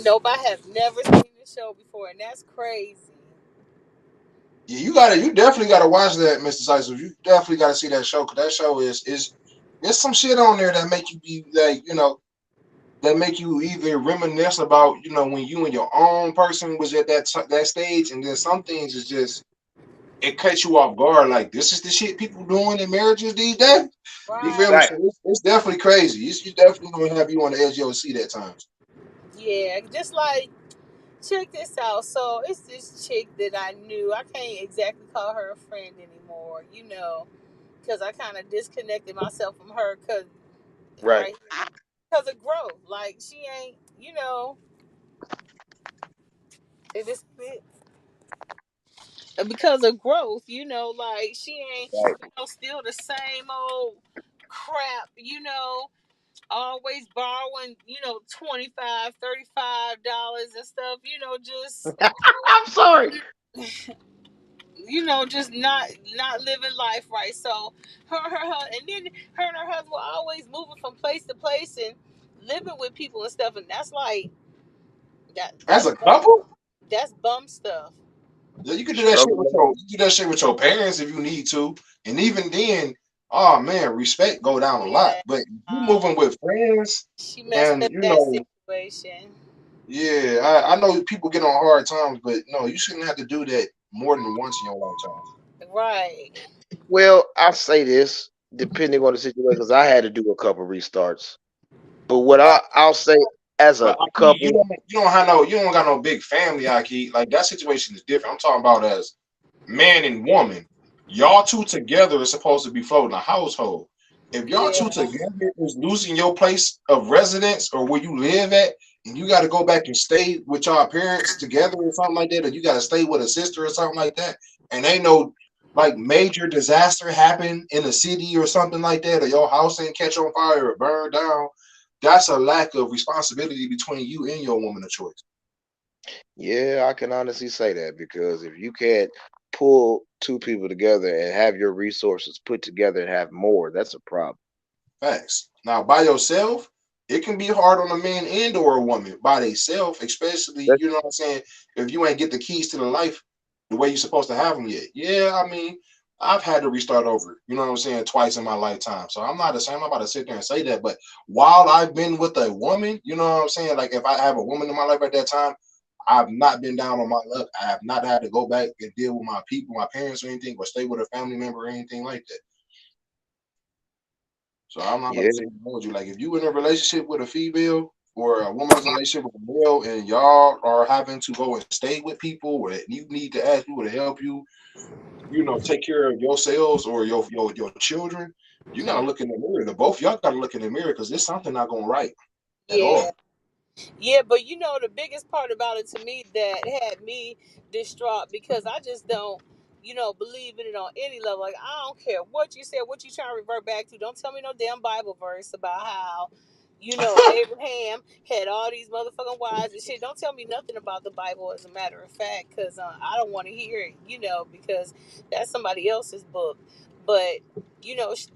Nope, I have never seen the show before, and that's crazy. Yeah, you definitely gotta watch that, Mr. Sisel. You definitely gotta see that show, because that show is there's some shit on there that make you be like, that make you either reminisce about, when you and your own person was at that stage, and then some things is just it cuts you off guard. Like, this is the shit people doing in marriages these days. You feel me? Right. Right. So it's definitely crazy. It's definitely gonna have you on the edge of your seat at times. Yeah, just like check this out. So it's this chick that I knew. I can't exactly call her a friend anymore, because I kind of disconnected myself from her because Right. right because of growth. Like she ain't, it is because of growth. Like she ain't, Right. still the same old crap. Always borrowing, 25, $35 and stuff. Just I'm sorry. just not living life right. So and then her and her husband were always moving from place to place and living with people and stuff, and that's like that As that's a couple, that's bum stuff. yeah, you can do that shit with Struggle. your parents if you need to, and even then, oh man, respect go down a lot. Yeah, But if you um, moving with friends, she messed and up that situation. yeah, I know people get on hard times, but no, you shouldn't have to do that more than once in your lifetime. Right. Well, I'll say this, depending on the situation, because I had to do a couple restarts. But what I'll say as But a I mean, couple, you don't got no big family, Aki. Like, that situation is different. I'm talking about as man and woman. Y'all two together is supposed to be floating a household. If y'all two Yeah. together is losing your place of residence or where you live at, and you got to go back and stay with y'all parents together or something like that, or you got to stay with a sister or something like that, and ain't no like major disaster happen in the city or something like that, or your house ain't catch on fire or burn down, that's a lack of responsibility between you and your woman of choice. yeah, I can honestly say that because if you can't pull two people together and have your resources put together and have more, that's a problem. Facts. Now, by yourself, it can be hard on a man and or a woman by themselves, especially, That's, you know what I'm saying, if you ain't get the keys to the life the way you're supposed to have them yet. Yeah, I mean, I've had to restart over, you know what I'm saying, twice in my lifetime. So I'm not the same. I'm not about to sit there and say that. But while I've been with a woman, you know what I'm saying, like if I have a woman in my life at that time, I've not been down on my luck. I have not had to go back and deal with my people, my parents or anything, or stay with a family member or anything like that. So I'm not about yeah, to say hold you. Like, if you in a relationship with a female or a woman is in a relationship with a male and y'all are having to go and stay with people or you need to ask people to help you, take care of yourselves or your children, you gotta Mhm. look in the mirror. The both y'all gotta look in the mirror because there's something not going right at Yeah. all. Yeah, but the biggest part about it to me that had me distraught because I just don't, believe in it on any level. Like I don't care what you said, what you trying to revert back to. Don't tell me no damn Bible verse about how, Abraham had all these motherfucking wives and shit. Don't tell me nothing about the Bible as a matter of fact, because I don't want to hear it, because that's somebody else's book. But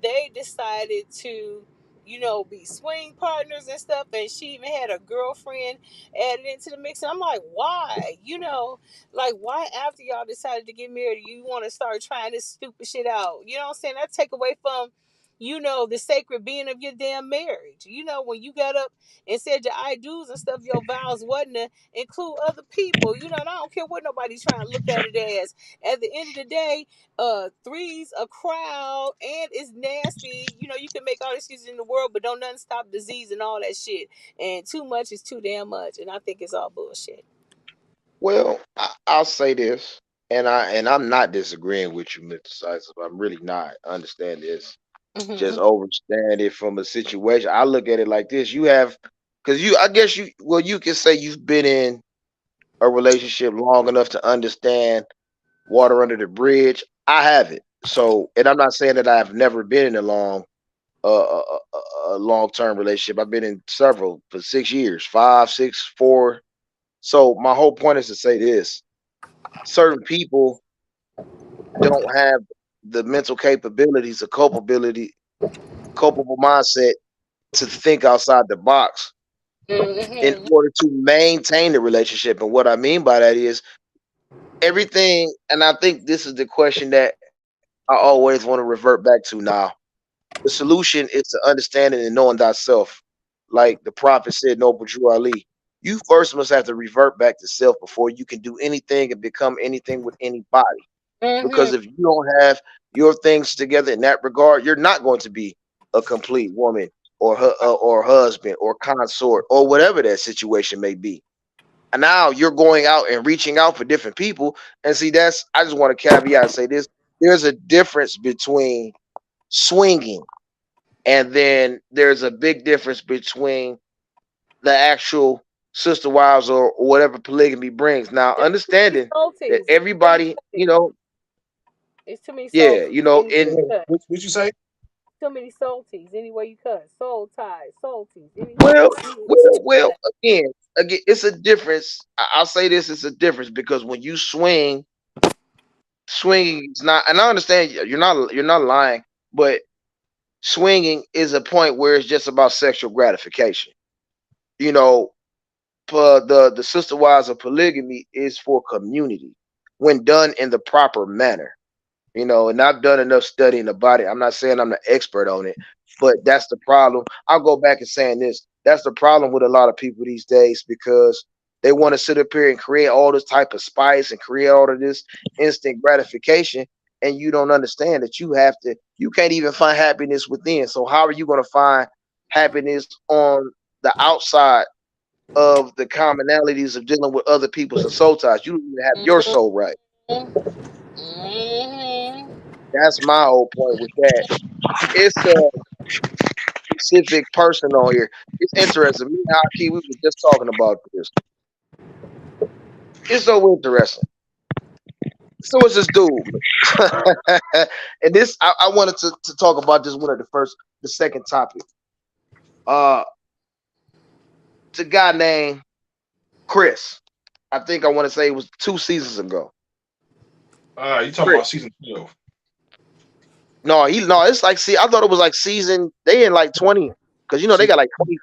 they decided to be swing partners and stuff. And she even had a girlfriend added into the mix. And I'm like, why? Like, why after y'all decided to get married, you want to start trying this stupid shit out? You know what I'm saying? That take away from, the sacred being of your damn marriage. When you got up and said your I do's and stuff, your vows wasn't to include other people. And I don't care what nobody's trying to look at it as. At the end of the day, three's a crowd and it's nasty. You can make all the excuses in the world, but don't nothing stop disease and all that shit. And too much is too damn much, and I think it's all bullshit. well, I'll say this, and I'm not disagreeing with you, Mr. Decisive. I'm really not. Understand this. Just Hmm. understand it from a situation. I look at it like this: you have, because I guess well, you can say you've been in a relationship long enough to understand water under the bridge. I haven't. So, and I'm not saying that I've never been in a long term relationship. I've been in several for 6 years, five, six, four. So my whole point is to say this: certain people don't have the mental capabilities, the culpable mindset to think outside the box in Mm-hmm. order to maintain the relationship. And what I mean by that is everything, and I think this is the question that I always want to revert back to now. The solution is to understanding and knowing thyself. Like the prophet said, Noble Drew Ali, you first must have to revert back to self before you can do anything and become anything with anybody. Mm-hmm. Because if you don't have your things together in that regard, you're not going to be a complete woman or husband or consort or whatever that situation may be. And now you're going out and reaching out for different people. And see, that's I just want to caveat and say this: there's a difference between swinging, and then there's a big difference between the actual sister wives or whatever polygamy brings. Now, There's too many understanding that salties. Anywhere you everybody, cut it, yeah, it's too many you salties. know, Anywhere in you cut, What you say? too many salties. Anywhere you cut, soul ties, salties. well, Anywhere you well, cut. again, it's a difference. I'll say this: it's a difference because when you swing, swinging is not. And I understand you're not lying, but swinging is a point where it's just about sexual gratification. You know, the sister wives of polygamy is for community when done in the proper manner. And I've done enough studying about it. I'm not saying I'm the expert on it, but that's the problem. I'll go back and saying this. That's the problem with a lot of people these days because they want to sit up here and create all this type of spice and create all of this instant gratification. And you don't understand that you can't even find happiness within. So how are you going to find happiness on the outside of the commonalities of dealing with other people's and soul ties? You don't even have your soul right. Mm-hmm. That's my whole point with that. It's a specific person on here. It's interesting. Me and Haki, we were just talking about this. It's so interesting. So it's this dude. And this I wanted to talk about this one of the second topic. Uh it's a guy named Chris. I think I want to say it was 2 seasons ago. You talking Chris. about season 12? No, it's like see, I thought it was like season they in like 20 because they See, got like 20,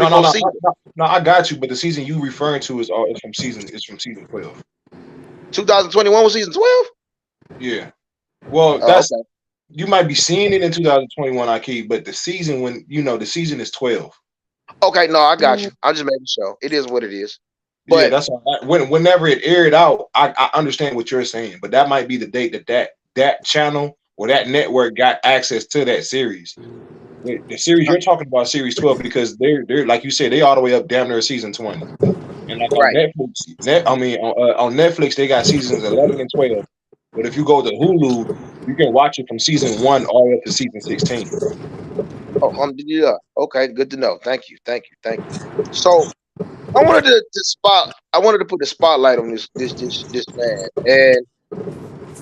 no, no, 24 no, seasons. no. I got you, but the season you referring to is from season 12. 2021 was season 12? Yeah. Well, Oh, that's okay. you might be seeing it in 2021, I keep, but the season when the season is 12. Okay, no, I got you. I'm just making sure. It is what it is. Yeah, But that's all right. Whenever it aired out, I understand what you're saying, but that might be the date that channel or that network got access to that series. The series you're talking about, series 12, because they're like you said, they all the way up damn near season 20. And like on right. Netflix, on Netflix they got seasons 11 and 12. But if you go to Hulu, you can watch it from season 1 all the way up to season 16. Oh, yeah. Okay, good to know. Thank you. Thank you. Thank you. So I wanted to put the spotlight on this man. And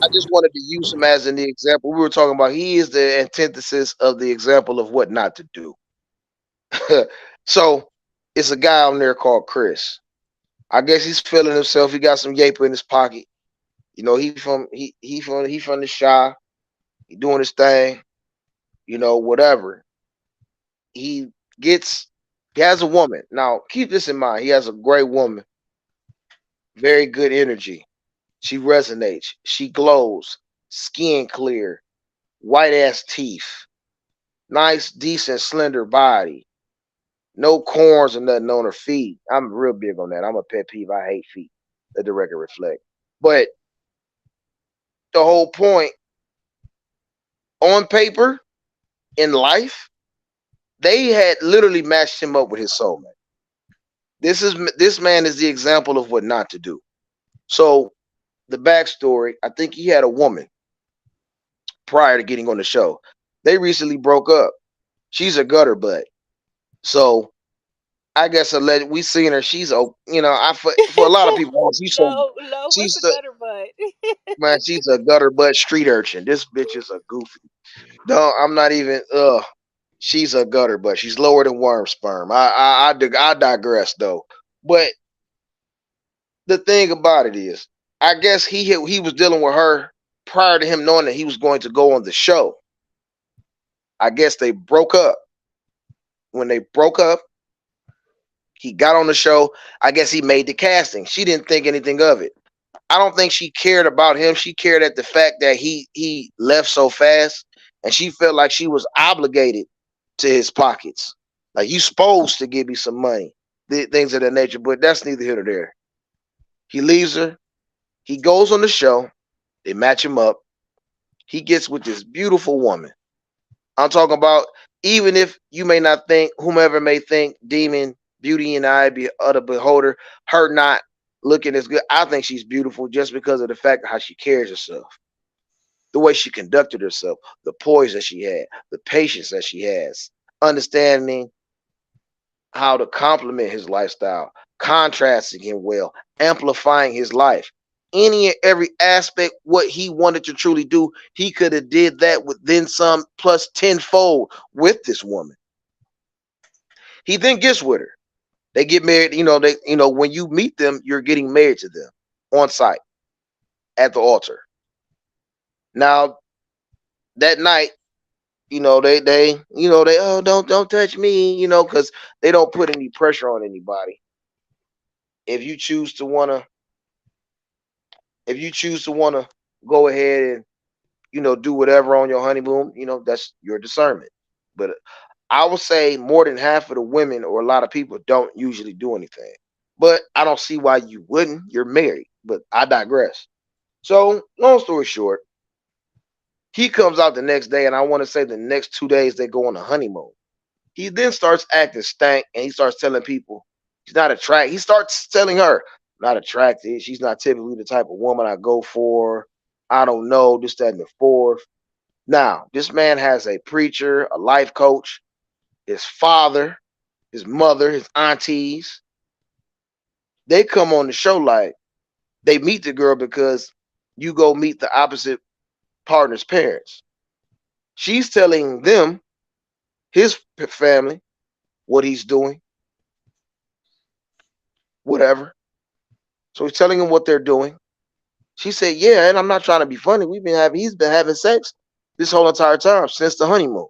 I just wanted to use him as an example. We were talking about he is the antithesis of the example of what not to do. So it's a guy on there called Chris. I guess he's feeling himself. He got some yaper in his pocket. He from the shy. He doing his thing. Whatever. He gets he has a woman. Now keep this in mind. He has a great woman, very good energy. She resonates. She glows, skin clear, white ass teeth, nice, decent, slender body. No corns or nothing on her feet. I'm real big on that. I'm a pet peeve. I hate feet. Let the record reflect. But the whole point on paper in life, they had literally matched him up with his soulmate. This man is the example of what not to do. So the backstory, I think he had a woman prior to getting on the show. They recently broke up. She's a gutter butt. So I guess we seen her. She's for a lot of people, What's she's a the gutter butt? man. She's a gutter butt street urchin. This bitch is a goofy. No, I'm not even. She's a gutter butt. She's lower than worm sperm. I digress though. But the thing about it is, I guess he was dealing with her prior to him knowing that he was going to go on the show. I guess they broke up. When they broke up, He got on the show. I guess he made the casting. She didn't think anything of it. I don't think she cared about him. She cared at the fact that he left so fast, and she felt like she was obligated to his pockets. Like, you supposed to give me some money, things of that nature. But that's neither here nor there. He leaves her. He goes on the show. They match him up. He gets with this beautiful woman. I'm talking about, even if you may not think, whomever may think, demon beauty and I be other beholder, her not looking as good. I think she's beautiful just because of the fact of how she carries herself, the way she conducted herself, the poise that she had, the patience that she has, understanding how to complement his lifestyle, contrasting him well, amplifying his life. Any and every aspect, what he wanted to truly do, he could have did that with then some plus tenfold with this woman. He then gets with her. They get married. When you meet them, you're getting married to them on site at the altar. Now that night, they oh, don't touch me, because they don't put any pressure on anybody. If you choose to wanna if you choose to wanna go ahead and do whatever on your honeymoon, that's your discernment. But I would say more than half of the women or a lot of people don't usually do anything. But I don't see why you wouldn't. You're married. But I digress. So, long story short, he comes out the next day, and I want to say the next 2 days they go on a honeymoon. He then starts acting stank, and he starts telling people he's not attracted. He starts telling her, not attracted. She's not typically the type of woman I go for. I don't know, this, that, and the fourth. Now, this man has a preacher, a life coach, his father, his mother, his aunties. They come on the show like they meet the girl because you go meet the opposite partner's parents. She's telling them, his family, what he's doing, whatever. So he's telling them what they're doing. She said, yeah, and I'm not trying to be funny. He's been having sex this whole entire time since the honeymoon.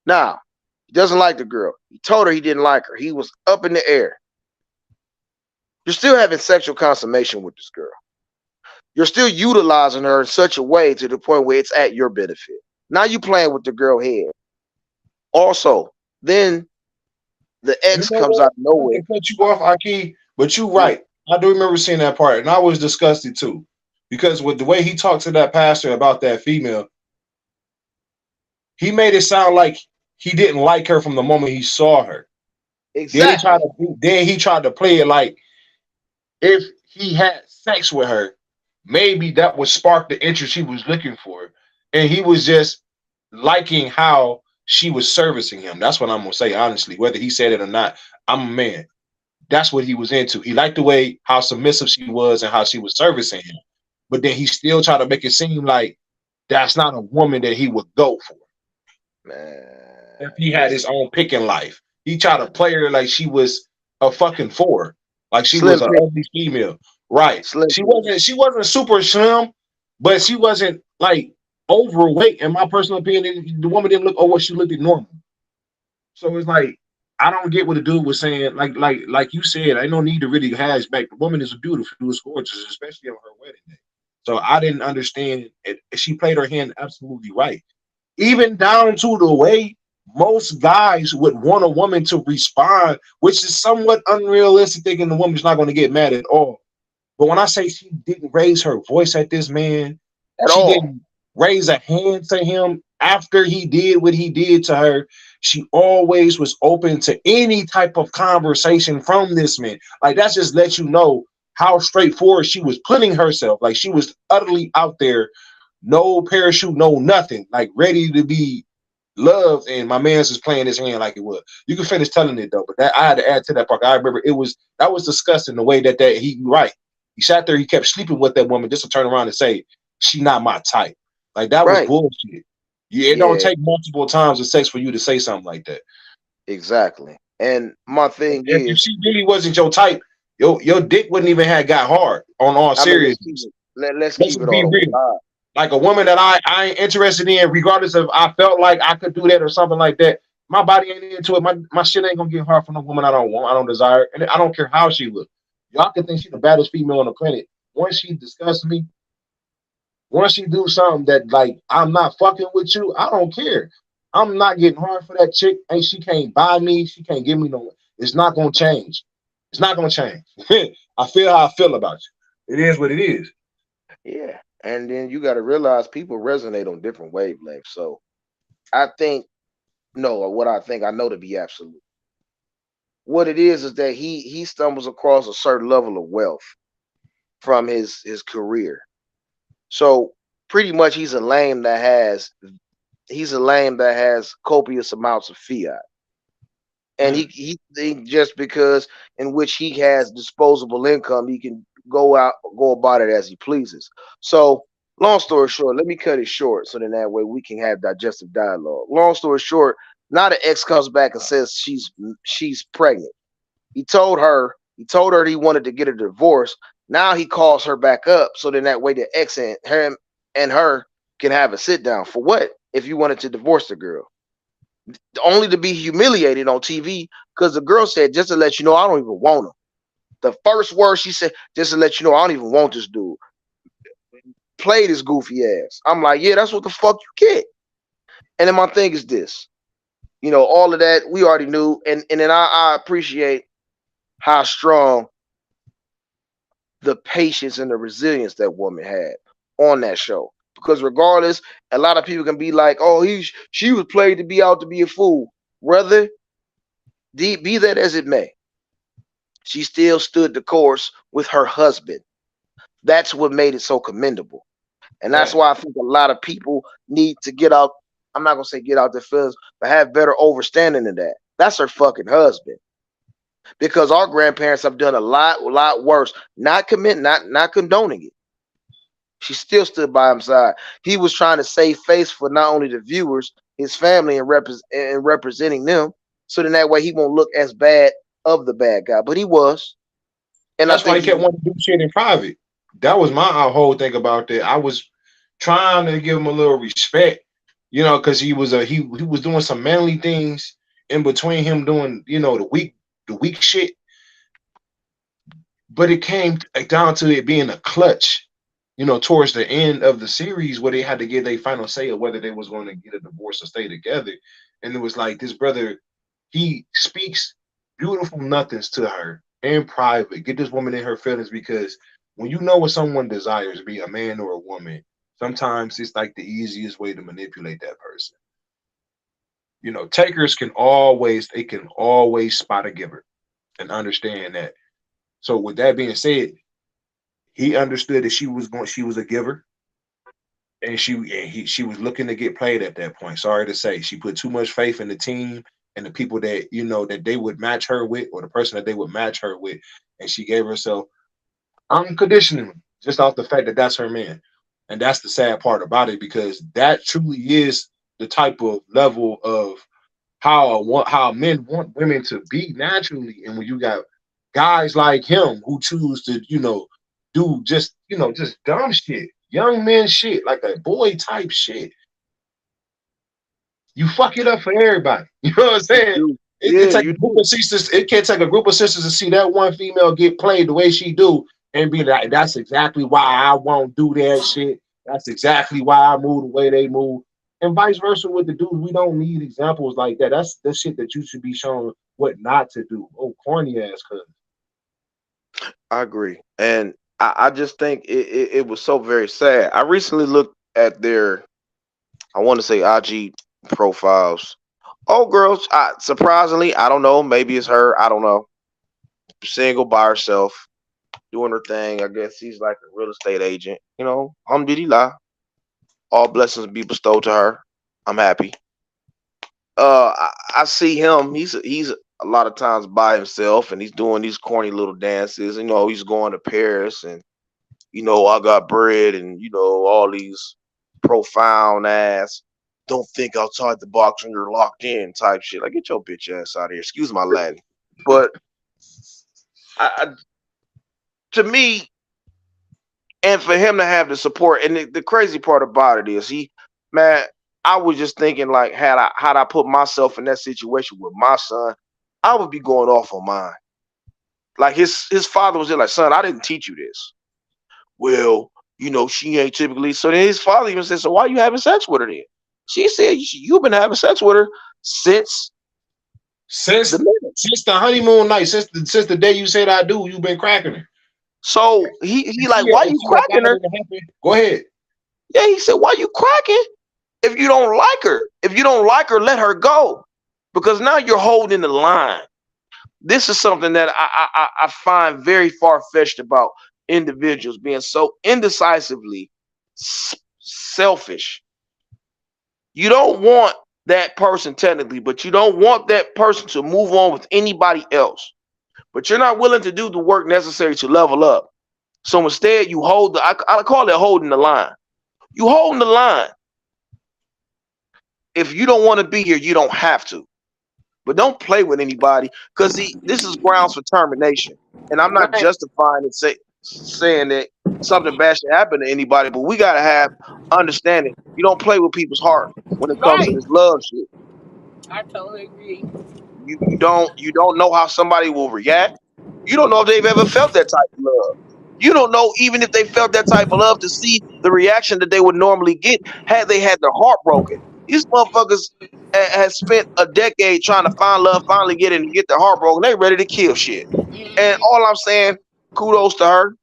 Now, he doesn't like the girl. He told her he didn't like her. He was up in the air. You're still having sexual consummation with this girl. You're still utilizing her in such a way to the point where it's at your benefit. Now you playing with the girl head. Also, then the You ex know comes what? out of I nowhere. can cut you off, Aki, but you're Mm, right. I do remember seeing that part, and I was disgusted too, because with the way he talked to that pastor about that female, he made it sound like he didn't like her from the moment he saw her. exactly. Then he tried to play it like if he had sex with her, maybe that would spark the interest he was looking for, and he was just liking how she was servicing him. That's what I'm gonna say honestly, whether he said it or not. I'm a man. That's what he was into. He liked the way how submissive she was and how she was servicing him. But then he still tried to make it seem like that's not a woman that he would go for if Man, he had his listen. own picking life. He tried to play her like she was a fucking four, like she was Slim an pick, ugly female. Right. slim She pick. wasn't she wasn't super slim, but she wasn't like overweight. In my personal opinion, the woman didn't look what she looked at normal. So it's like I don't get what the dude was saying. Like you said, I no need to really hash back. The woman is beautiful, she was gorgeous, especially on her wedding day. So I didn't understand it. She played her hand absolutely right. Even down to the way most guys would want a woman to respond, which is somewhat unrealistic, thinking the woman's not going to get mad at all. But when I say she didn't raise her voice at this man, At she all. didn't raise a hand to him after he did what he did to her. She always was open to any type of conversation from this man. Like that just lets you know how straightforward she was putting herself. Like she was utterly out there, no parachute, no nothing, like ready to be loved. And my man's just playing his hand like it was. You can finish telling it though, but that I had to add to that part. I remember that was disgusting the way that he right. He sat there, he kept sleeping with that woman just to turn around and say, she not my type. Like that was Right. bullshit. Yeah, it don't Yeah, take multiple times of sex for you to say something like that. exactly. And my thing If is, she really wasn't your type, your dick wouldn't even have got hard on all I mean, let's keep seriousness. it. Let's Let's keep it just be all the way real. live. Like a woman that I ain't interested in, regardless of I felt like I could do that or something like that. My body ain't into it. My shit ain't gonna get hard for no woman I don't want, I don't desire, and I don't care how she look. Y'all can think she's the baddest female on the planet. Once she disgusts me, once she do something that like I'm not fucking with you, I don't care. I'm not getting hard for that chick, and she can't buy me. She can't give me no. It's not gonna change. It's not gonna change. I feel how I feel about you. It is what it is. Yeah. And then you got to realize people resonate on different wavelengths. So I think, no, or what I think I know to be absolute. What it is that he stumbles across a certain level of wealth from his career. So pretty much he's a lame that has copious amounts of fiat. And Mm. just because in which he has disposable income, he can go about it as he pleases. So long story short, let me cut it short so then that way we can have digestive dialogue. Long story short, now the ex comes back and says she's pregnant. He told her he wanted to get a divorce. Now he calls her back up so then that way the ex and her can have a sit down. For what? If you wanted to divorce the girl, only to be humiliated on TV because the girl said, just to let you know, I don't even want him. The first word she said, just to let you know, I don't even want this dude. Played his goofy ass. I'm like, yeah, that's what the fuck you get. And then my thing is this, all of that we already knew, and then I appreciate how strong the patience and the resilience that woman had on that show. Because regardless, a lot of people can be like, oh, she was played to be out to be a fool. Rather, be that as it may, she still stood the course with her husband. That's what made it so commendable. And that's Fact. why I think a lot of people need to get out. I'm not gonna say get out their feelings, but have better understanding of that. That's her fucking husband. Because our grandparents have done a lot worse. Not condoning it. She still stood by his side. He was trying to save face for not only the viewers, his family, and representing them, so then that way he won't look as bad of the bad guy. But he was, and I That's why think he kept wanting to do shit in private. That was my whole thing about that. I was trying to give him a little respect, because he was doing some manly things in between him doing, the weak shit. But it came down to it being a clutch, towards the end of the series where they had to give their final say of whether they was going to get a divorce or stay together. And it was like this brother, he speaks beautiful nothings to her in private. Get this woman in her feelings because when you know what someone desires, be a man or a woman, sometimes it's like the easiest way to manipulate that person. Takers can always spot a giver and understand that. So with that being said, he understood that she was a giver, and she was looking to get played at that point. Sorry to say, she put too much faith in the team and the people that that they would match her with, or the person that they would match her with, and she gave herself unconditionally just off the fact that that's her man. And that's the sad part about it, because that truly is the type of level of how men want women to be naturally. And when you got guys like him who choose to, do just dumb shit, young men shit, like a boy type shit, you fuck it up for everybody. You know what I'm you saying? do, It yeah, take you a group do. of sisters. It can't take a group of sisters to see that one female get played the way she do and be like, "That's exactly why I won't do that shit. That's exactly why I move the way they move." And vice versa with the dudes. We don't need examples like that. That's the shit that you should be shown what not to do. Oh, corny ass cousin. I agree, and I just think it was so very sad. I recently looked at their, I want to say, IG profiles. Oh, girls, surprisingly, I don't know. Maybe it's her. I don't know. Single by herself, doing her thing. I guess she's like a real estate agent. Alhamdulillah. All blessings be bestowed to her. I'm happy. I see him. He's a lot of times by himself, and he's doing these corny little dances. He's going to Paris, and I got bread, and all these profound ass. Don't think outside the box when you're locked in type shit. Like, get your bitch ass out of here. Excuse my Latin, but I, to me, and for him to have the support, and the crazy part about it is man. I was just thinking like had I put myself in that situation with my son, I would be going off on mine. Like his father was there like, son, I didn't teach you this. Well, she ain't typically. So then his father even said, so why you having sex with her then? She said, you've been having sex with her since the Since minute. since the honeymoon night, since the day you said I do, you've been cracking her. So he like, why If you she cracking allowed her? it to happen, go ahead. Yeah, he said, why you cracking if you don't like her? If you don't like her, let her go. Because now you're holding the line. This is something that I find very far fetched about individuals being so indecisively selfish. You don't want that person technically, but you don't want that person to move on with anybody else. But you're not willing to do the work necessary to level up. So instead, you hold I call it holding the line. You holding the line. If you don't want to be here, you don't have to. But don't play with anybody because this is grounds for termination. And I'm not Right. justifying it saying that something bad should happen to anybody, but we gotta have understanding. You don't play with people's heart when it comes to Right. this love shit. I totally agree. You don't know how somebody will react. You don't know if they've ever felt that type of love. You don't know even if they felt that type of love to see the reaction that they would normally get had they had their heart broken. These motherfuckers has spent a decade trying to find love, finally get it and get their heart broken. They ready to kill shit. And Mm-hmm. all I'm saying, kudos to her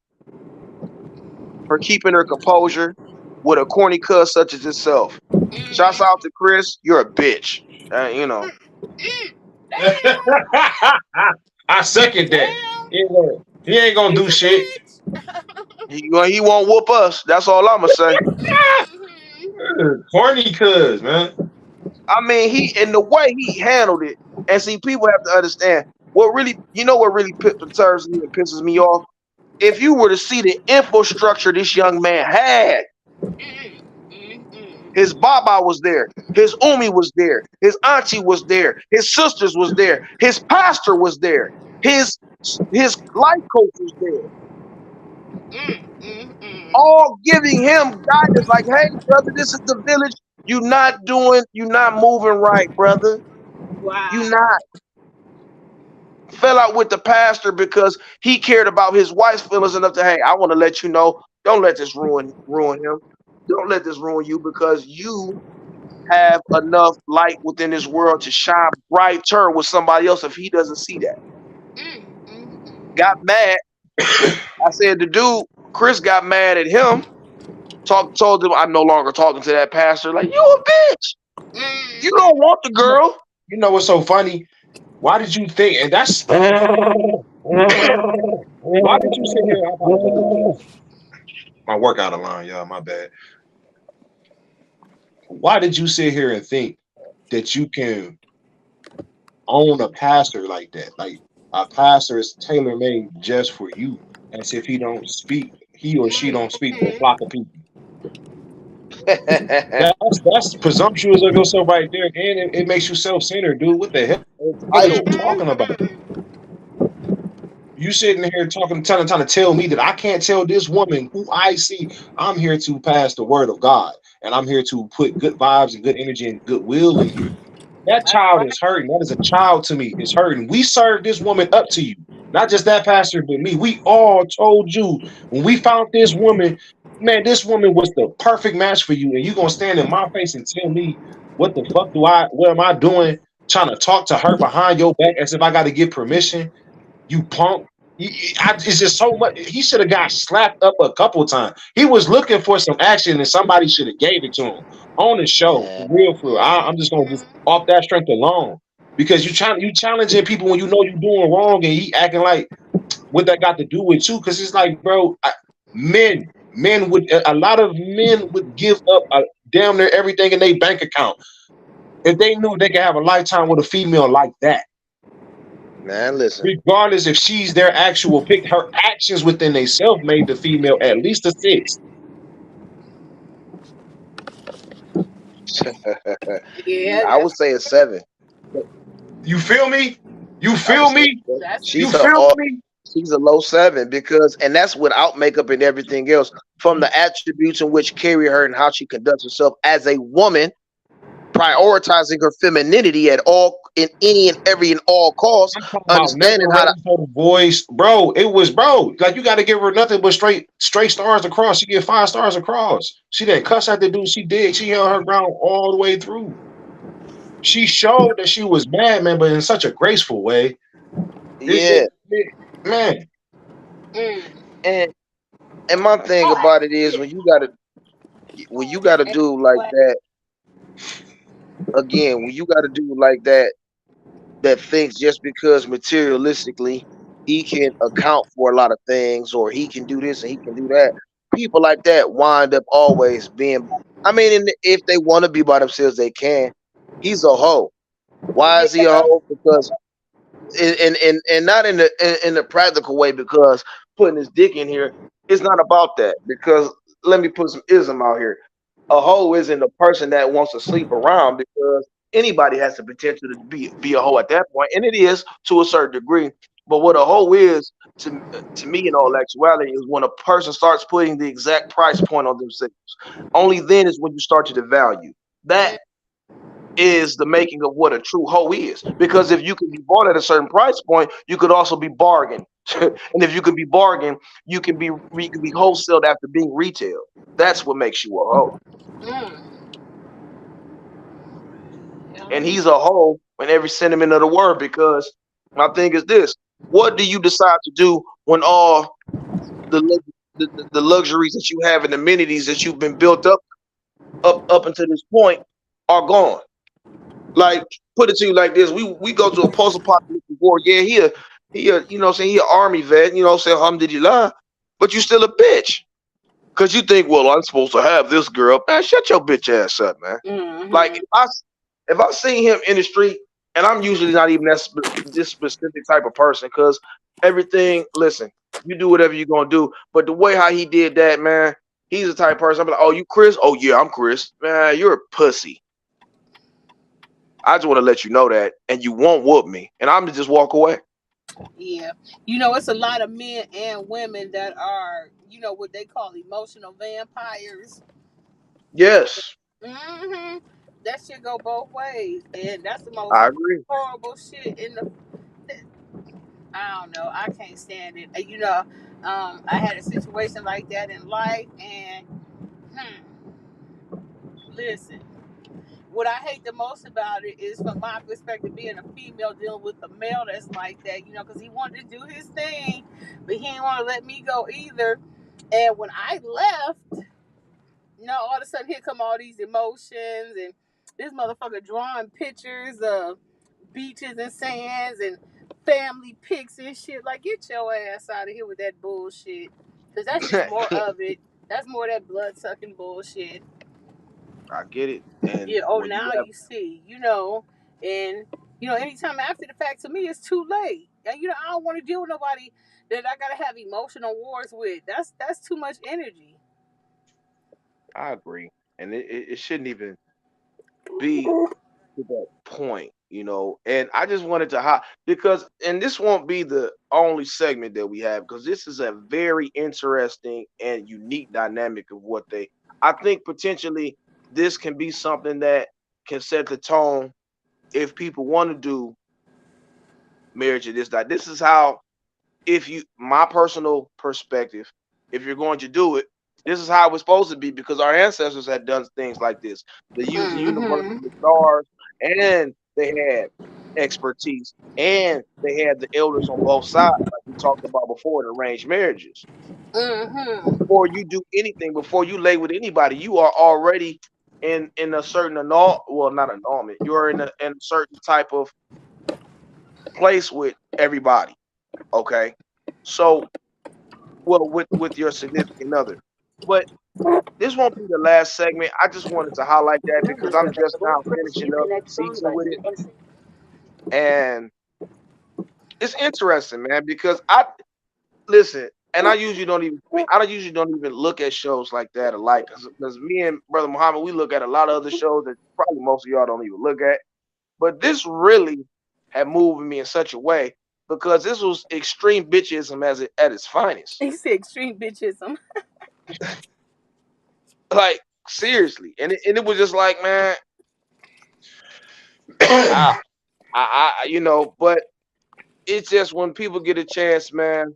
for keeping her composure with a corny cuss such as itself. Shouts Mm-hmm. out to Chris. You're a bitch. You know. Mm. Damn. I second that. Damn. He ain't gonna He's do a shit. bitch. He won't whoop us. That's all I'ma say. Mm-hmm. Corny cuz, man. I mean, he in the way he handled it, and see, people have to understand what really perturbs me and pisses me off. If you were to see the infrastructure this young man had, Mm-hmm. his baba was there, his umi was there, his auntie was there, his sisters was there, his pastor was there, his his life coach was there, Mm-hmm. all giving him guidance like, hey, brother, this is the village. You're not moving right, brother. You Wow. not. Fell out with the pastor because he cared about his wife's feelings enough to, hey, I want to let you know, don't let this ruin him. Don't let this ruin you because you have enough light within this world to shine brighter with somebody else if he doesn't see that. Mm-hmm. Got mad. I said the dude, Chris got mad at him, told him I'm no longer talking to that pastor. Like, you a bitch. You don't Mm-hmm. want the You know, girl. you know what's so funny? Why did you think? And that's why did you sit here? I apologize. My workout alarm, y'all. My bad. Why did you sit here and think that you can own a pastor like that? Like a pastor is tailor made just for you, as if he or she don't speak to a flock of people. That's presumptuous of yourself right there, and it makes you self centered, dude. What the hell are you Entitled. talking about? Mm-hmm. You sitting here talking, trying to tell me that I can't tell this woman who I see. I'm here to pass the word of God, and I'm here to put good vibes and good energy and goodwill in here. That That's child is right. hurting. That is a child to me. It's hurting. We served this woman up to you, not just that pastor, but me. We all told you when we found this woman, man, this woman was the perfect match for you, and you gonna stand in my face and tell me what the fuck what am I doing? Trying to talk to her behind your back as if I got to get permission, you punk. It's just so much. He should have got slapped up a couple times. He was looking for some action, and somebody should have gave it to him on the show. For Man, real, for real. I'm just gonna just Mm-hmm. off that strength alone because you challenging people when you know you're doing wrong, and he acting like what that got to do with you. Because it's like, bro, men would a lot of men would give up damn near everything in their bank account if they knew they could have a lifetime with a female like that, man, listen. regardless if she's their actual pick. Her actions within themselves made the female at least a six. Yeah, I would say a 7. You feel me? You I would feel say me? that's You she's a feel all me? she's a low 7 because, and that's without makeup and everything else. From the attributes in which carry her and how she conducts herself as a woman, prioritizing her femininity at all, in any and every and all costs, I'm talking about never understanding how to. raised her voice, bro. It was bro. Like you got to give her nothing but straight stars across. She get 5 stars across. She didn't cuss at the dude. She did. She held her ground all the way through. She showed that she was mad, man, but in such a graceful way. Yeah, Man, Mm. and and my thing Oh, I, about it is yeah. when you gotta And do like what? that again, when you gotta do like that, that thinks just because materialistically he can account for a lot of things, or he can do this and he can do that. People like that wind up always being. I mean, if they want to be by themselves, they can. He's a hoe. Why is he a Yeah. hoe? Because and not in the practical way, because putting his dick in here is not about that. Because let me put some ism out here. A hoe isn't a person that wants to sleep around, because anybody has the potential to be a hoe at that point, and it is to a certain degree. But what a hoe is to me in all actuality is when a person starts putting the exact price point on themselves. Only then is when you start to devalue. That Mm. is the making of what a true hoe is. Because if you can be bought at a certain price point, you could also be bargained. And if you can be bargained, you can be wholesaled after being retailed. That's what makes you a hoe. Mm. And Yeah. he's a hoe in every sentiment of the word, because my thing is this: what do you decide to do when all the luxuries that you have and amenities that you've been built up until this point are gone? Like, put it to you like this: we go to a post-apocalyptic war. Yeah, you know what I'm saying, he an army vet, you know what I'm saying, alhamdulillah, but you still a bitch. Cause you think, well, I'm supposed to have this girl. Man, shut your bitch ass up, man. Like, Mm-hmm. if I see him in the street, and I'm usually not even this specific type of person, cause everything, listen, you do whatever you're gonna do. But the way how he did that, man, he's the type of person I'm like, oh, you Chris? Oh yeah, I'm Chris. Man, you're a pussy. I just want to let you know that, and you won't whoop me, and I'm gonna just walk away. Yeah. It's a lot of men and women that are, what they call emotional vampires. Yes, Mm-hmm. That shit go both ways, and that's the most I agree. horrible shit in the. I don't know. I can't stand it. I had a situation like that in life, and listen. What I hate the most about it is, from my perspective, being a female dealing with a male that's like that, because he wanted to do his thing, but he didn't want to let me go either. And when I left, all of a sudden, here come all these emotions, and this motherfucker drawing pictures of beaches and sands and family pics and shit. Like, get your ass out of here with that bullshit. Because that's just more of it. That's more of that blood sucking bullshit. I get it. And Yeah, oh, when you now have, you see, and, anytime after the fact, to me, it's too late. And, I don't want to deal with nobody that I got to have emotional wars with. That's too much energy. I agree, and it shouldn't even be to that point, you know. And I just wanted to because, and this won't be the only segment that we have, because this is a very interesting and unique dynamic of what they. I think potentially this can be something that can set the tone if people want to do marriage of this. That this is how, if you, my personal perspective, if you're going to do it, this is how it was supposed to be, because our ancestors had done things like this. They used the universe and Mm-hmm. the stars, and they had expertise, and they had the elders on both sides, like we talked about before, in arranged marriages. Mm-hmm. Before you do anything, before you lay with anybody, you are already in a certain well, not annulment. You're in a certain type of place with everybody. Okay, so, well, with your significant other. But this won't be the last segment. I just wanted to highlight that because I'm just now finishing up season with it, and it's interesting, man. Because I listen, and I don't usually don't even look at shows like that alike, because me and brother Muhammad, we look at a lot of other shows that probably most of y'all don't even look at. But this really had moved me in such a way, because this was extreme bitchism at its finest. You see extreme bitchism. Like, seriously, and it was just like, man. I, but it's just when people get a chance, man,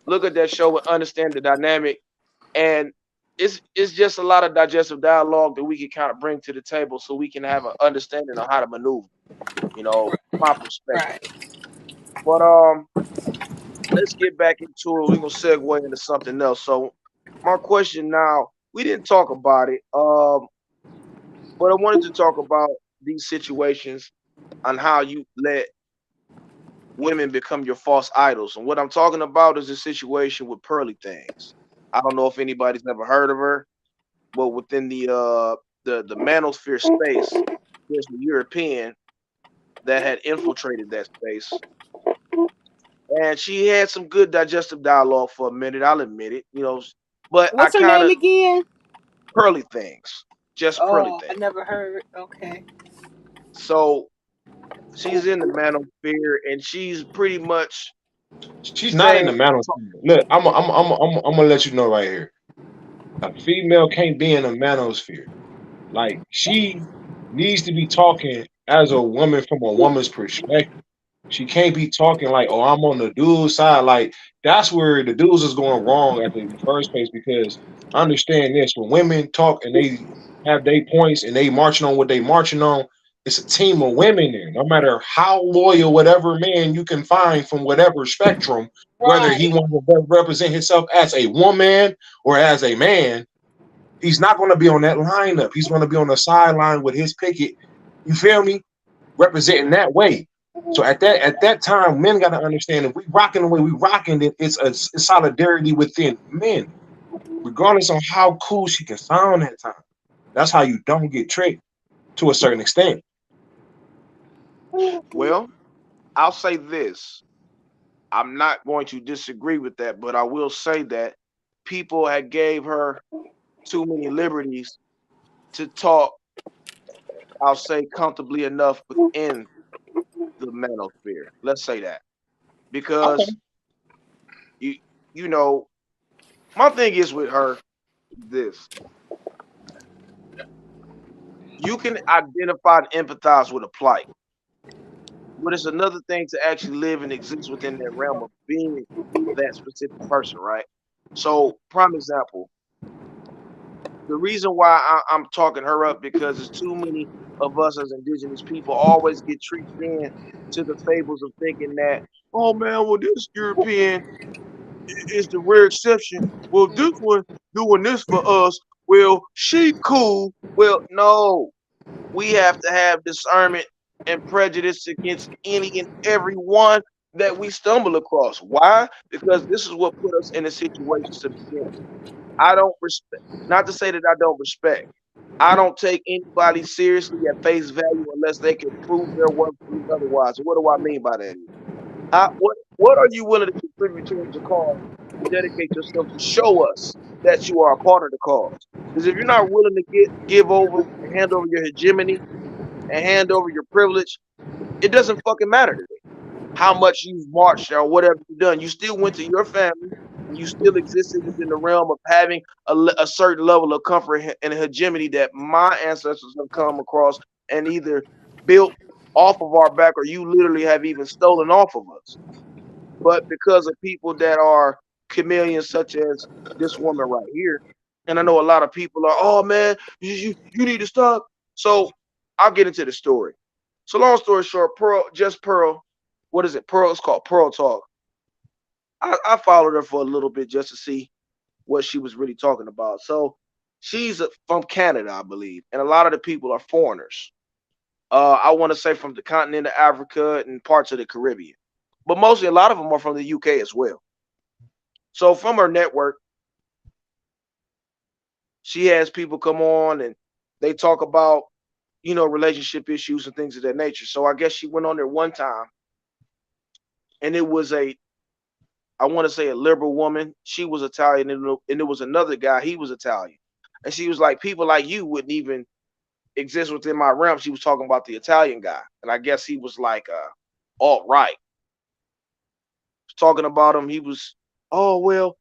look at that show and understand the dynamic, and it's just a lot of digestive dialogue that we can kind of bring to the table, so we can have an understanding of how to maneuver. My perspective. Right. But let's get back into it. We're gonna segue into something else. So my question now, we didn't talk about it, but I wanted to talk about these situations on how you let women become your false idols. And what I'm talking about is a situation with Pearly Things. I don't know if anybody's ever heard of her, but within the manosphere space, there's a European that had infiltrated that space. And she had some good digestive dialogue for a minute, I'll admit it, but I What's her kind name of again? Pearly Things, just Pearly Oh, I Things. never heard. Okay. So she's in the manosphere and she's pretty much She's not in saying, the manosphere. Look, I'm gonna let you know right here. A female can't be in a manosphere. Like she needs to be talking as a woman from a woman's perspective. She can't be talking like, "Oh, I'm on the dude's side." Like that's where the dudes is going wrong at the first place. Because understand this: when women talk and they have their points and they marching on what they marching on, it's a team of women there. No matter how loyal whatever man you can find from whatever spectrum, whether he Right. wants to represent himself as a woman or as a man, he's not going to be on that lineup. He's going to be on the sideline with his picket. You feel me? Representing that way. So at that time, men got to understand if we rocking the way we rocking, then it's solidarity within men, regardless on how cool she can sound at time. That's how you don't get tricked to a certain extent. well, I'll say this. I'm not going to disagree with that, but I will say that people had gave her too many liberties to talk, I'll say, comfortably enough within the manosphere. Let's say that. Okay. Because you you know, my thing is with her this. You can identify and empathize with a plight, but it's another thing to actually live and exist within that realm of being that specific person, right? So, prime example, the reason why I'm talking her up because there's too many of us as indigenous people always get tricked in to the fables of thinking that, oh man, well this European is the rare exception. Well, this one doing this for us. Well, she cool. Well, no, we have to have discernment and prejudice against any and every one that we stumble across. Why? Because this is what put us in a situation to begin with. I don't respect, not to say that I don't respect. I don't take anybody seriously at face value unless they can prove their worth to me otherwise. What do I mean by that? What are you willing to contribute towards the cause and dedicate yourself to show us that you are a part of the cause? Because if you're not willing to give over and hand over your hegemony and hand over your privilege, it doesn't fucking matter to me how much you've marched or whatever you've done. You still went to your family and you still existed within the realm of having a certain level of comfort and hegemony that my ancestors have come across and either built off of our back or you literally have even stolen off of us. But because of people that are chameleons, such as this woman right here, and I know a lot of people are, oh man, you need to stop. So I'll get into the story. So long story short, Pearl, what is it? Pearl, it's called Pearl Talk. I followed her for a little bit just to see what she was really talking about. So she's from Canada, I believe, and a lot of the people are foreigners. I want to say from the continent of Africa and parts of the Caribbean, but mostly a lot of them are from the UK as well. So from her network, she has people come on and they talk about, relationship issues and things of that nature. So I guess she went on there one time and it was I want to say a liberal woman. She was Italian and there was another guy, he was Italian. And she was like, people like you wouldn't even exist within my realm. She was talking about the Italian guy. And I guess he was like, alt right. Talking about him, he was, oh, well,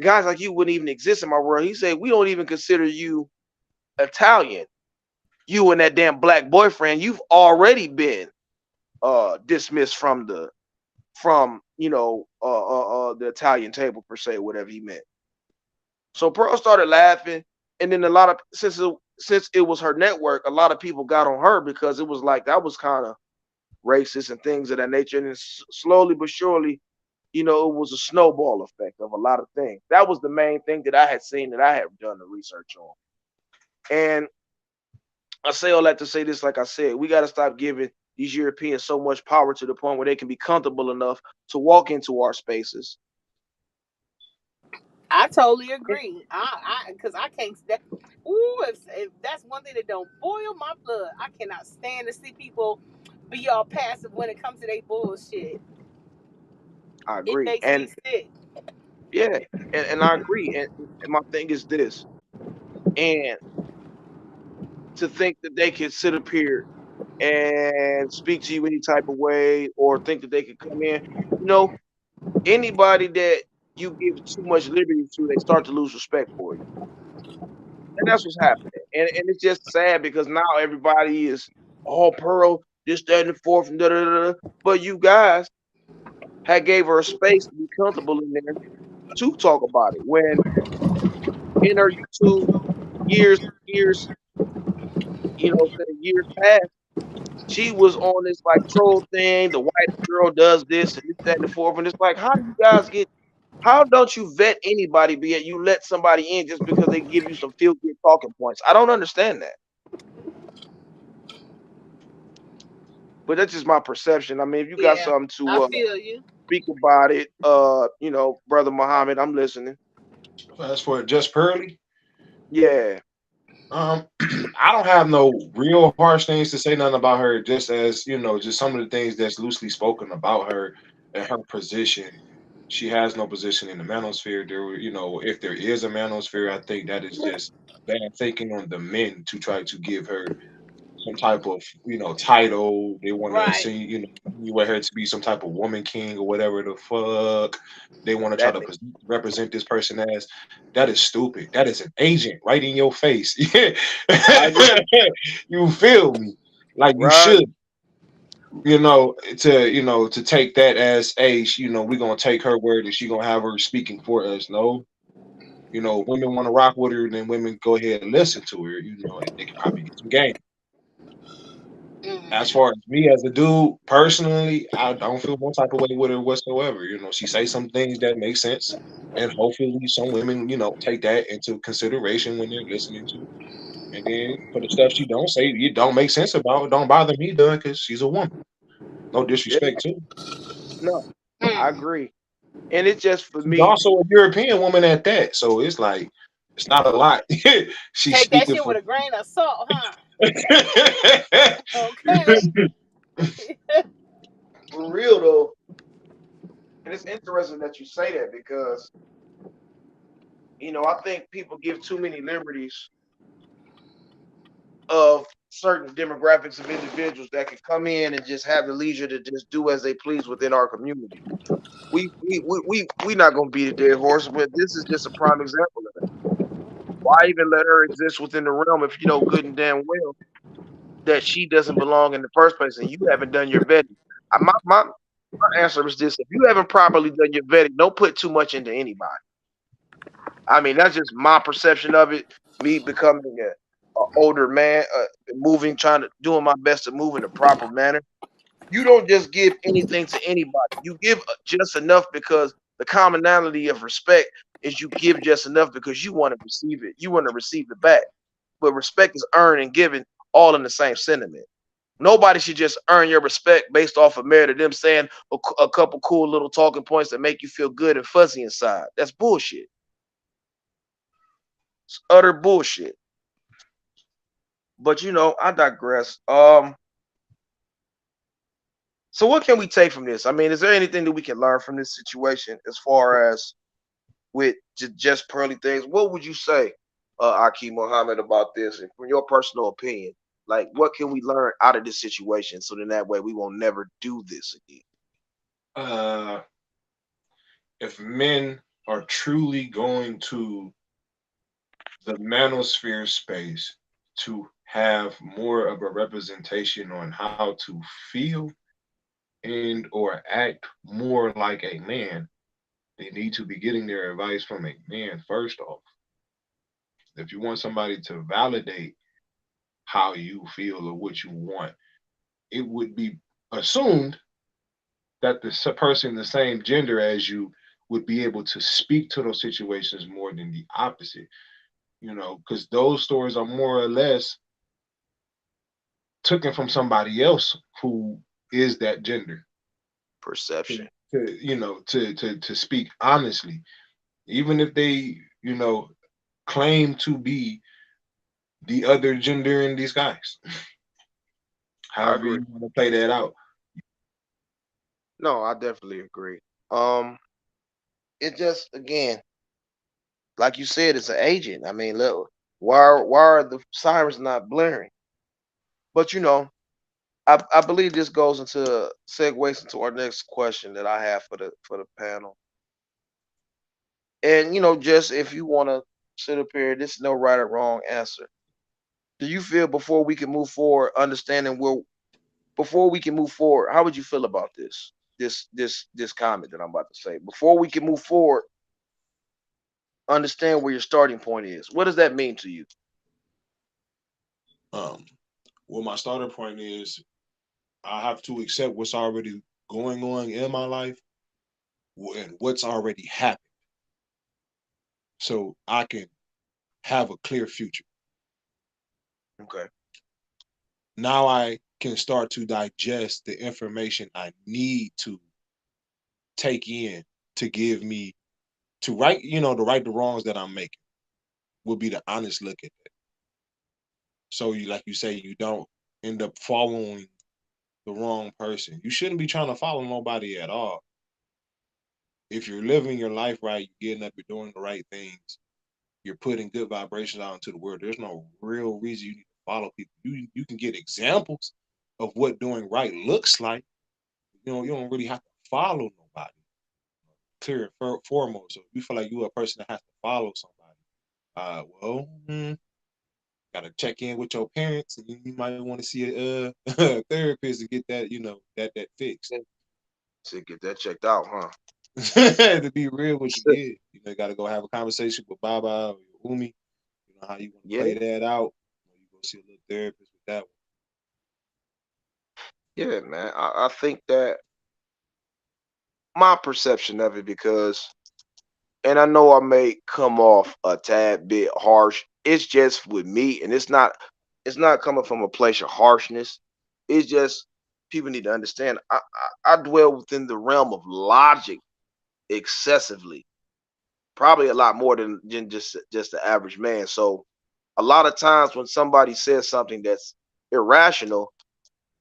guys like you wouldn't even exist in my world. He said, we don't even consider you Italian. you and that damn black boyfriend, you've already been dismissed from the Italian table per se, whatever he meant. So Pearl started laughing, and then a lot of since it was her network, a lot of people got on her because it was like that was kind of racist and things of that nature. And then slowly but surely, it was a snowball effect of a lot of things. That was the main thing that I had seen that I had done the research on. And I say all that to say this, like I said, we got to stop giving these Europeans so much power to the point where they can be comfortable enough to walk into our spaces. I totally agree. Because I can't stand. Ooh, if that's one thing that don't boil my blood, I cannot stand to see people be all passive when it comes to their bullshit. I It agree. makes me And sick. yeah, and I agree. And my thing is this, and to think that they can sit up here and speak to you any type of way or think that they can come in, you know, anybody that you give too much liberty to, they start to lose respect for you. And that's what's happening. And it's just sad because now everybody is all Pearl, this, that, and the fourth, and da da da. But you guys had gave her a space to be comfortable in there to talk about it. When in her YouTube years, years past, she was on this like troll thing. The white girl does this and this, that, and the fourth. And it's like, how do you guys get? How don't you vet anybody? Be it you let somebody in just because they give you some feel good talking points? I don't understand that. But that's just my perception. I mean, if you got Yeah, something I to feel you. speak about it, brother Muhammad, I'm listening. As for just Pearly, Yeah, um, I don't have no real harsh things to say nothing about her. Just as just some of the things that's loosely spoken about her and her position. She has no position in the manosphere. If there is a manosphere, I think that is just bad thinking on the men to try to give her some type of title. They want to Right. see you want her to be some type of woman king or whatever the fuck they want to try that to nigga. represent this person as. That is stupid. That is an agent right in your face. I agree. You feel me? Like you Right. should. To take that as we're gonna take her word and she gonna have her speaking for us. No, women want to rock with her, then women go ahead and listen to her. And they can probably get some game. As Mm. far as me as a dude, personally, I don't feel no type of way with her whatsoever. She say some things that make sense, and hopefully, some women, take that into consideration when they're listening to. And then for the stuff she don't say, it don't make sense about. It don't bother me, done, because she's a woman. No Yeah. disrespect too. No, I Mm. agree. And it's just for She's me. also a European woman at that, so it's like it's not a lot. She's Take that speaking shit for. with a grain of salt, huh? Okay. For real though, and it's interesting that you say that because I think people give too many liberties of certain demographics of individuals that can come in and just have the leisure to just do as they please within our community. We not gonna beat a dead horse, but this is just a prime example of that. Why even let her exist within the realm if you know good and damn well that she doesn't belong in the first place and you haven't done your vetting? My answer is this: if you haven't properly done your vetting, don't put too much into anybody. I mean, that's just my perception of it. Me becoming a older man, moving, trying to doing my best to move in the proper manner. You don't just give anything to anybody. You give just enough because the commonality of respect is you give just enough because you want to receive it. You want to receive it back. But respect is earned and given all in the same sentiment. Nobody should just earn your respect based off of merit of them saying a couple cool little talking points that make you feel good and fuzzy inside. That's bullshit. It's utter bullshit. But I digress. So what can we take from this? I mean, is there anything that we can learn from this situation as far as with just pearly things? What would you say, Aki Muhammad, about this, and from your personal opinion? Like, what can we learn out of this situation so then that way we won't never do this again? uh, if men are truly going to the manosphere space to have more of a representation on how to feel and or act more like a man, they need to be getting their advice from a man first off. If you want somebody to validate how you feel or what you want, it would be assumed that the person the same gender as you would be able to speak to those situations more than the opposite, because those stories are more or less taken from somebody else who is that gender to, Perception. to speak honestly, even if they claim to be the other gender in disguise. I However agree. you want to play that out. No, I definitely agree. Um, it just again, like you said, it's an agent. I mean, look, why are the sirens not blaring? But I believe this goes into segues into our next question that I have for the panel. And just if you want to sit up here, this is no right or wrong answer. Do you feel before we can move forward, understanding where before we can move forward, how would you feel about this? This comment that I'm about to say. Before we can move forward, understand where your starting point is. What does that mean to you? Um, well, my starter point is I have to accept what's already going on in my life and what's already happened, so I can have a clear future. Okay. Now I can start to digest the information I need to take in to give me to right, to right the wrongs that I'm making will be the honest look at that. So you, like you say, you don't end up following the wrong person. You shouldn't be trying to follow nobody at all. If you're living your life right, you're getting up, you're doing the right things, you're putting good vibrations out into the world. There's no real reason you need to follow people. You can get examples of what doing right looks like. You don't really have to follow nobody. Clear and foremost. So if you feel like you're a person that has to follow somebody, well, gotta check in with your parents, and you might want to see a therapist and get that, that fixed. To get that checked out, huh? To be real with you, yeah, gotta go have a conversation with Baba or your Umi. You know how you want to Yeah, play that out. You go see a little therapist with that yeah, man. I think that my perception of it, because, and I know I may come off a tad bit harsh. It's just with me, and it's not coming from a place of harshness. It's just people need to understand. I dwell within the realm of logic excessively, probably a lot more than just the average man. So a lot of times when somebody says something that's irrational,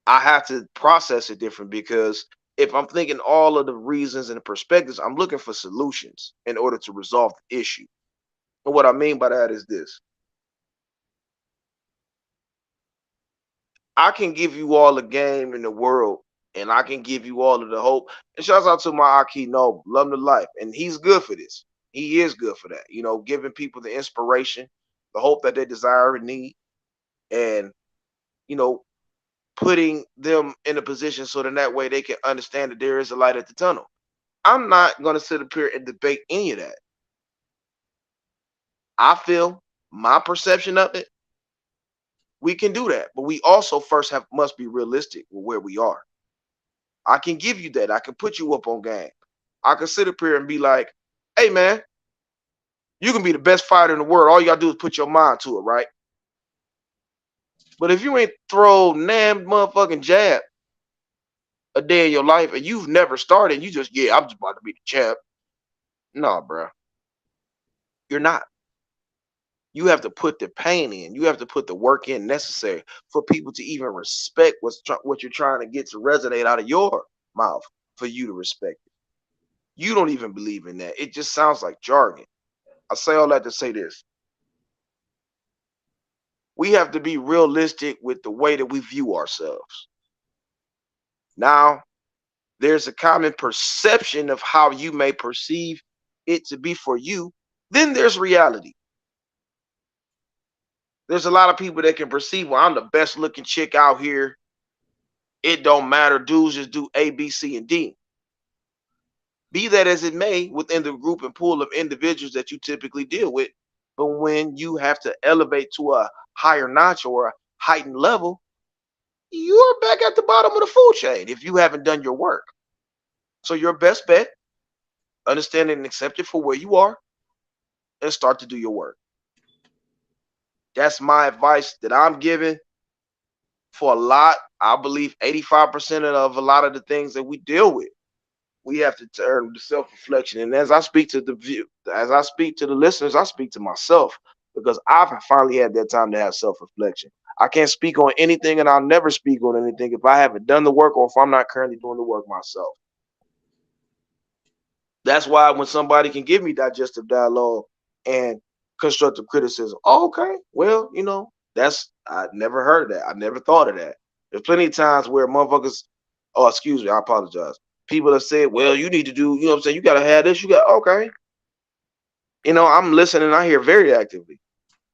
I have to process it different, because if I'm thinking all of the reasons and the perspectives, I'm looking for solutions in order to resolve the issue. And what I mean by that is this: I can give you all the game in the world, and I can give you all of the hope. And shouts out to my Aki Noble, love him to life, and he's good for this. He is good for that. Giving people the inspiration, the hope that they desire and need, and you know, putting them in a position so that way they can understand that there is a light at the tunnel. I'm not going to sit up here and debate any of that. I feel my perception of it, we can do that, but we also first have must be realistic with where we are. I can give you that. I can put you up on game. I can sit up here and be like, "Hey, man, you can be the best fighter in the world. All you gotta do is put your mind to it, right?" But if you ain't throw damn motherfucking jab a day in your life and you've never started, you just, yeah, I'm just about to be the champ. Nah, bro, you're not. You have to put the pain in. You have to put the work in necessary for people to even respect what you're trying to get to resonate out of your mouth, for you to respect it. You don't even believe in that. It just sounds like jargon. I say all that to say this: we have to be realistic with the way that we view ourselves. Now, there's a common perception of how you may perceive it to be for you. Then there's reality. There's a lot of people that can perceive, well, I'm the best looking chick out here. It don't matter. Dudes just do A, B, C, and D. Be that as it may, within the group and pool of individuals that you typically deal with, but when you have to elevate to a higher notch or a heightened level, you're back at the bottom of the food chain if you haven't done your work. So your best bet, understand and accept it for where you are and start to do your work. That's my advice that I'm giving for a lot. I believe 85% of a lot of the things that we deal with, we have to turn to self-reflection. And as I speak to the view, as I speak to the listeners, I speak to myself because I've finally had that time to have self-reflection. I can't speak on anything and I'll never speak on anything if I haven't done the work or if I'm not currently doing the work myself. That's why when somebody can give me digestive dialogue and constructive criticism, oh, okay, well, that's I never heard of that. I never thought of that. There's plenty of times where motherfuckers, oh, excuse me, I apologize. People have said, well, you need to do, you know what I'm saying? You got to have this. You got, okay. I'm listening. I hear very actively.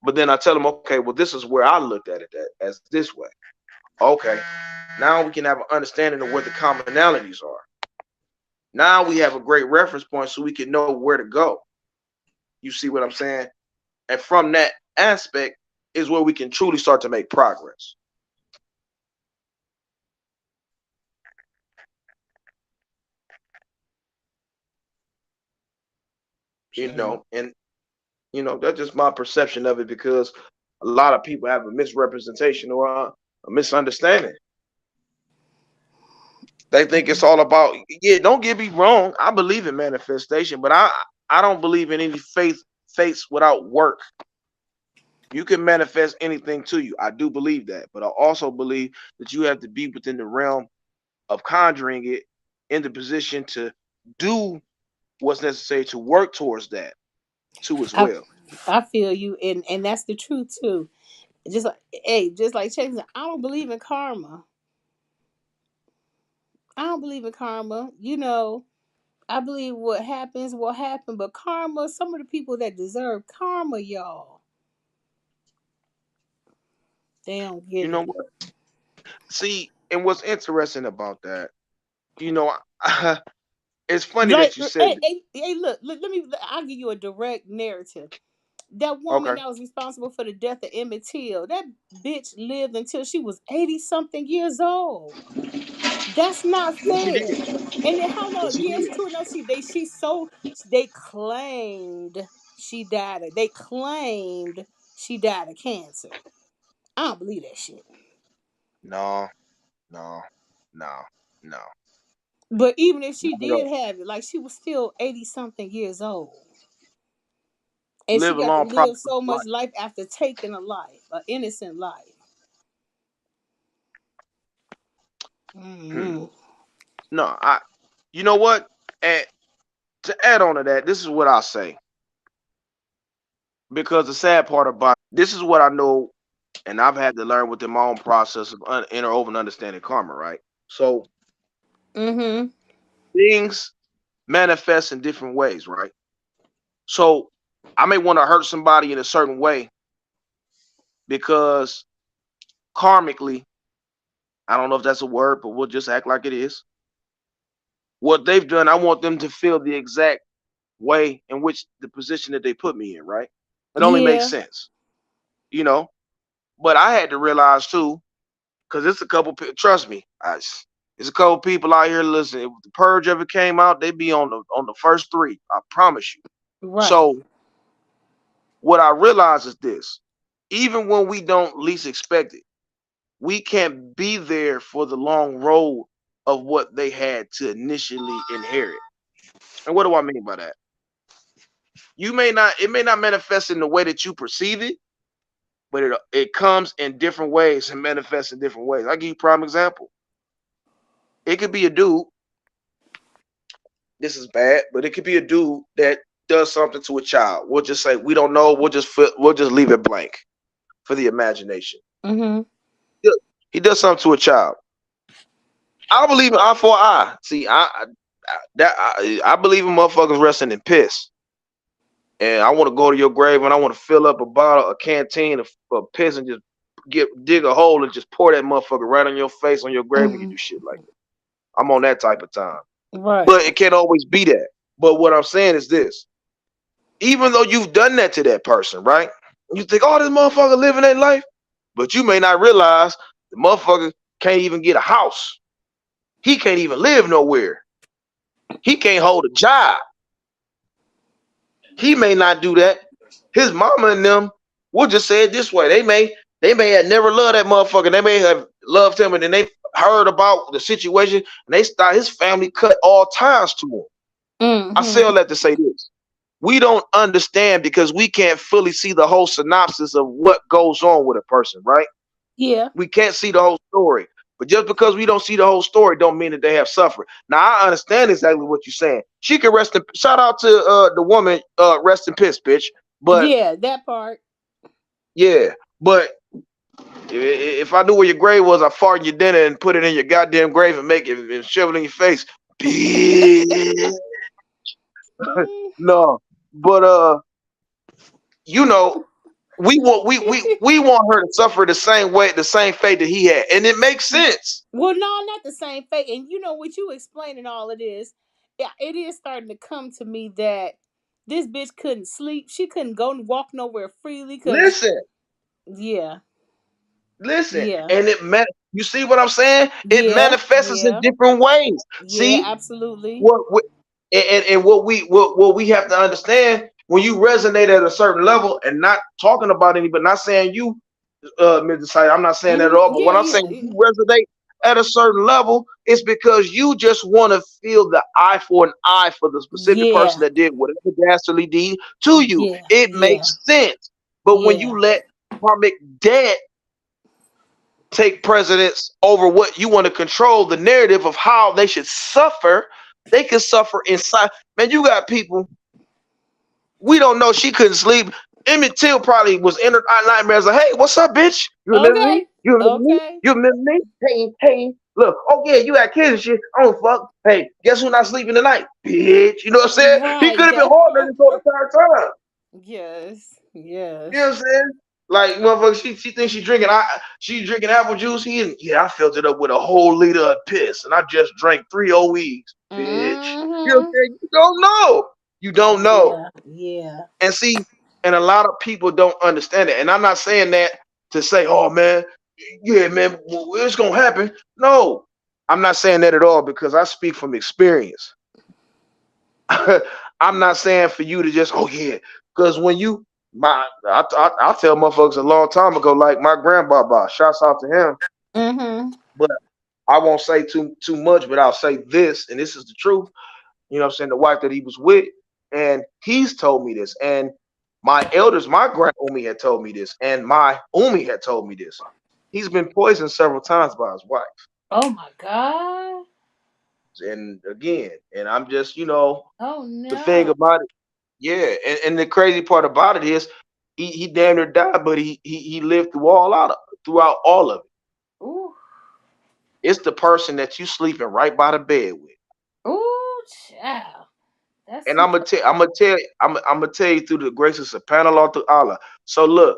But then I tell them, okay, well, this is where I looked at it as this way. Okay. Now we can have an understanding of where the commonalities are. Now we have a great reference point so we can know where to go. You see what I'm saying? And from that aspect is where we can truly start to make progress. And that's just my perception of it because a lot of people have a misrepresentation or a misunderstanding. They think it's all about, yeah, don't get me wrong. I believe in manifestation, but I don't believe in any faith without work. You can manifest anything to you. I do believe that, but I also believe that you have to be within the realm of conjuring it in the position to do what's necessary to work towards that too as I well. I feel you, and that's the truth too. Just like, hey, just like Chase said, I don't believe in karma. I don't believe in karma. I believe what happens will happen, but karma, some of the people that deserve karma, y'all, they don't You get know it. what? See, and what's interesting about that, you know, it's funny Like, that you said hey, look, I'll give you a direct narrative. That woman okay. that was responsible for the death of Emmett Till, that bitch lived until she was 80 something years old. That's not Yes, she fair. did. And then how long? Yes, she Yes, did. true. No, they claimed she died. They claimed she died of cancer. I don't believe that shit. No, no, no, no. But even if she Not at did all. have it, like she was still 80 something years old. And she Live a got to long, live prosperous so much life. life after taking a life, an innocent life. Hmm. Mm-hmm. No, you know what? And to add on to that, this is what I'll say. Because the sad part about this is what I know, and I've had to learn within my own process of inner over and understanding karma, right? So Mm-hmm. things manifest in different ways, right? So I may want to hurt somebody in a certain way because karmically, I don't know if that's a word, but we'll just act like it is. What they've done, I want them to feel the exact way in which the position that they put me in, right? It only makes Yeah. sense, you know. But I had to realize too, because it's a couple. Trust me, there's a couple people out here. Listen, if the purge ever came out, they'd be on the first three. I promise you. Right. So what I realize is this: even when we don't least expect it, we can't be there for the long road of what they had to initially inherit. And what do I mean by that? It may not manifest in the way that you perceive it, but it comes in different ways and manifests in different ways. I'll give you a prime example. It could be a dude, this is bad, but it could be a dude that does something to a child. We'll just say we don't know, we'll just leave it blank for the imagination. Mm-hmm. He does something to a child. I believe in eye for eye. See, I believe in motherfuckers resting in piss. and I want to go to your grave and I want to fill up a bottle, a canteen of piss and just dig a hole and just pour that motherfucker right on your face on your grave when you do shit like that. I'm on that type of time. Right. But it can't always be that. But what I'm saying is this. Even though you've done that to that person, right? You think, oh, this motherfucker living that life. But you may not realize the motherfucker can't even get a house. He can't even live nowhere. He can't hold a job. He may not do that. His mama and them, we'll just say it this way. They may have never loved that motherfucker. They may have loved him and then they heard about the situation and they start his family cut all ties to him. I say all Mm-hmm. that to say this. We don't understand because we can't fully see the whole synopsis of what goes on with a person, right? Yeah. We can't see the whole story. But just because we don't see the whole story don't mean that they have suffered. Now I understand exactly what you're saying. She can rest in shout out to the woman, rest in peace, bitch. But Yeah, that part. yeah, but if I knew where your grave was, I'd fart in your dinner and put it in your goddamn grave and make it and shove it in your face. Bitch. Mm. No. But you know, we want her to suffer the same way, the same fate that he had. And it makes sense. Well, no, not the same fate. And you know what you explaining all of this, yeah, it is starting to come to me that this bitch couldn't sleep. She couldn't go and walk nowhere freely because Listen, yeah, listen. yeah, And you see what I'm saying? It yeah, manifests in yeah, different ways. yeah, See absolutely. what and what we have to understand when you resonate at a certain level and not talking about any, but not saying you, Mr. Say, I'm not saying that at all. But Yeah, what I'm yeah, saying, if yeah, you resonate at a certain level, it's because you just want to feel the eye for an eye for the specific person yeah, that did whatever dastardly deed to you. yeah, It yeah, makes sense. But when yeah, you let karmic debt take precedence over what you want to control the narrative of how they should suffer, they can suffer inside. Man, you got people we don't know. She couldn't sleep. Emmett Till probably was in her nightmares like, hey, what's up, bitch? You remember me? okay, You remember me? okay, You remember me? Hey, hey, look, oh yeah, you got kids and shit. I don't fuck. Hey, guess who not sleeping tonight? Bitch. You know what I'm saying? He could right, have been that, harder this whole entire time. yes, You know what yes, I'm saying? Like motherfucker, she thinks she drinking apple juice. Yeah, I filled it up with a whole liter of piss, and I just drank 3 OEs, bitch. You know what I'm mm-hmm, saying? You don't know. You don't know. yeah, yeah, And see, and a lot of people don't understand it. And I'm not saying that to say, oh man, yeah, man, it's gonna happen. No, I'm not saying that at all because I speak from experience. I'm not saying for you to just, oh yeah, because when you I tell motherfuckers a long time ago, like my grandbaba, shouts out to him, mm-hmm, but I won't say too much, but I'll say this, and this is the truth. You know what I'm saying? The wife that he was with, and he's told me this. And my elders, my grand Umi had told me this, and my Umi had told me this. He's been poisoned several times by his wife. oh my god, And again, and I'm just, oh the thing no, about it, yeah. And the crazy part about it is he damn near died, but he lived throughout all of it. ooh, It's the person that you sleeping right by the bed with. ooh, child, that's And too I'm gonna tell you through the graces of Panallah to Allah. So look,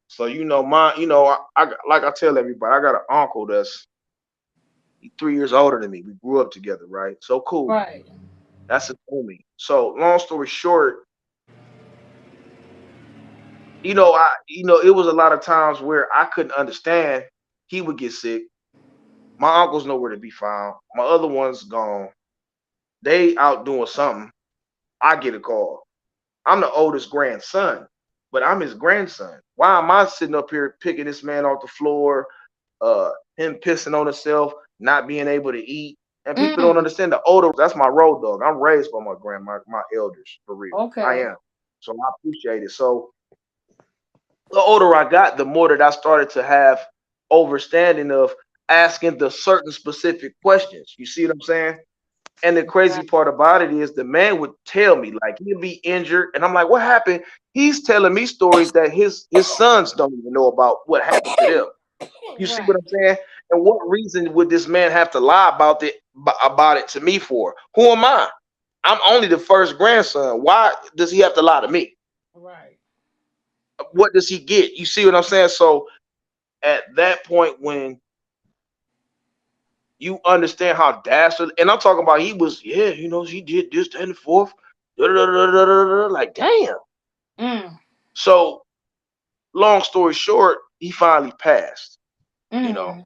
so like I tell everybody, I got an uncle that's 3 years older than me. We grew up together, right? So cool. right, That's a homie. So long story short, it was a lot of times where I couldn't understand. He would get sick. My uncle's nowhere to be found. My other one's gone. They out doing something. I get a call. I'm the oldest grandson, but I'm his grandson. Why am I sitting up here picking this man off the floor, him pissing on himself, not being able to eat? And people don't mm, understand the older, that's my road dog. I'm raised by my grandma, my elders, for real. I okay, am. So I appreciate it. So the older I got, the more that I started to have overstanding of asking the certain specific questions. You see what I'm saying? And the crazy right, part about it is the man would tell me, like he'd be injured, and I'm like, what happened? He's telling me stories that his sons don't even know about what happened to them. You see what right, I'm saying? And what reason would this man have to lie about it to me for? Who am I? I'm only the first grandson. Why does he have to lie to me? Right. What does he get? You see what I'm saying? So at that point, when you understand how dastardly, and I'm talking about, he was, yeah, she did this, that, and the fourth, da, da, da, da, da, da, da, like, damn. Mm. So long story short, he finally passed. You know, Mm.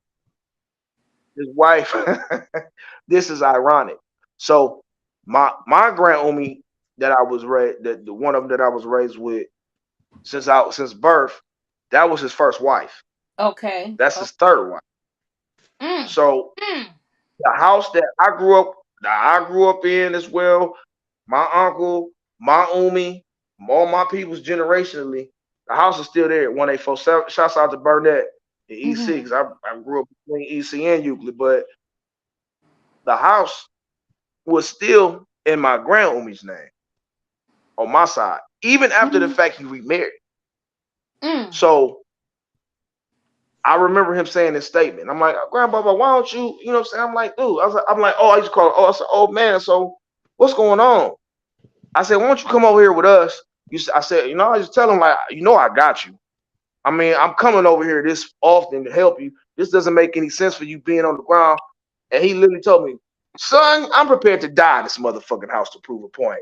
his wife. This is ironic. So my grandmommy that I was raised, that the one of them that I was raised with since birth, that was his first wife. Okay. That's Oh. his third wife. Mm. So Mm. the house that I grew up in as well, my uncle, my umi, all my peoples generationally, the house is still there. 1847. Shouts out to Burnett in Mm-hmm. EC. I grew up between EC and Euclid, but the house was still in my grandumi's name on my side, even after the Mm. fact he remarried. Mm. So I remember him saying this statement. I'm like, Grandpapa, why don't you, you know what I'm saying? I'm like, dude, I'm like, oh, I used to call it, oh, I said, old man, so what's going on? I said, why don't you come over here with us? I said, I just tell him, like, I got you. I mean, I'm coming over here this often to help you. This doesn't make any sense for you being on the ground. And he literally told me, son, I'm prepared to die in this motherfucking house to prove a point.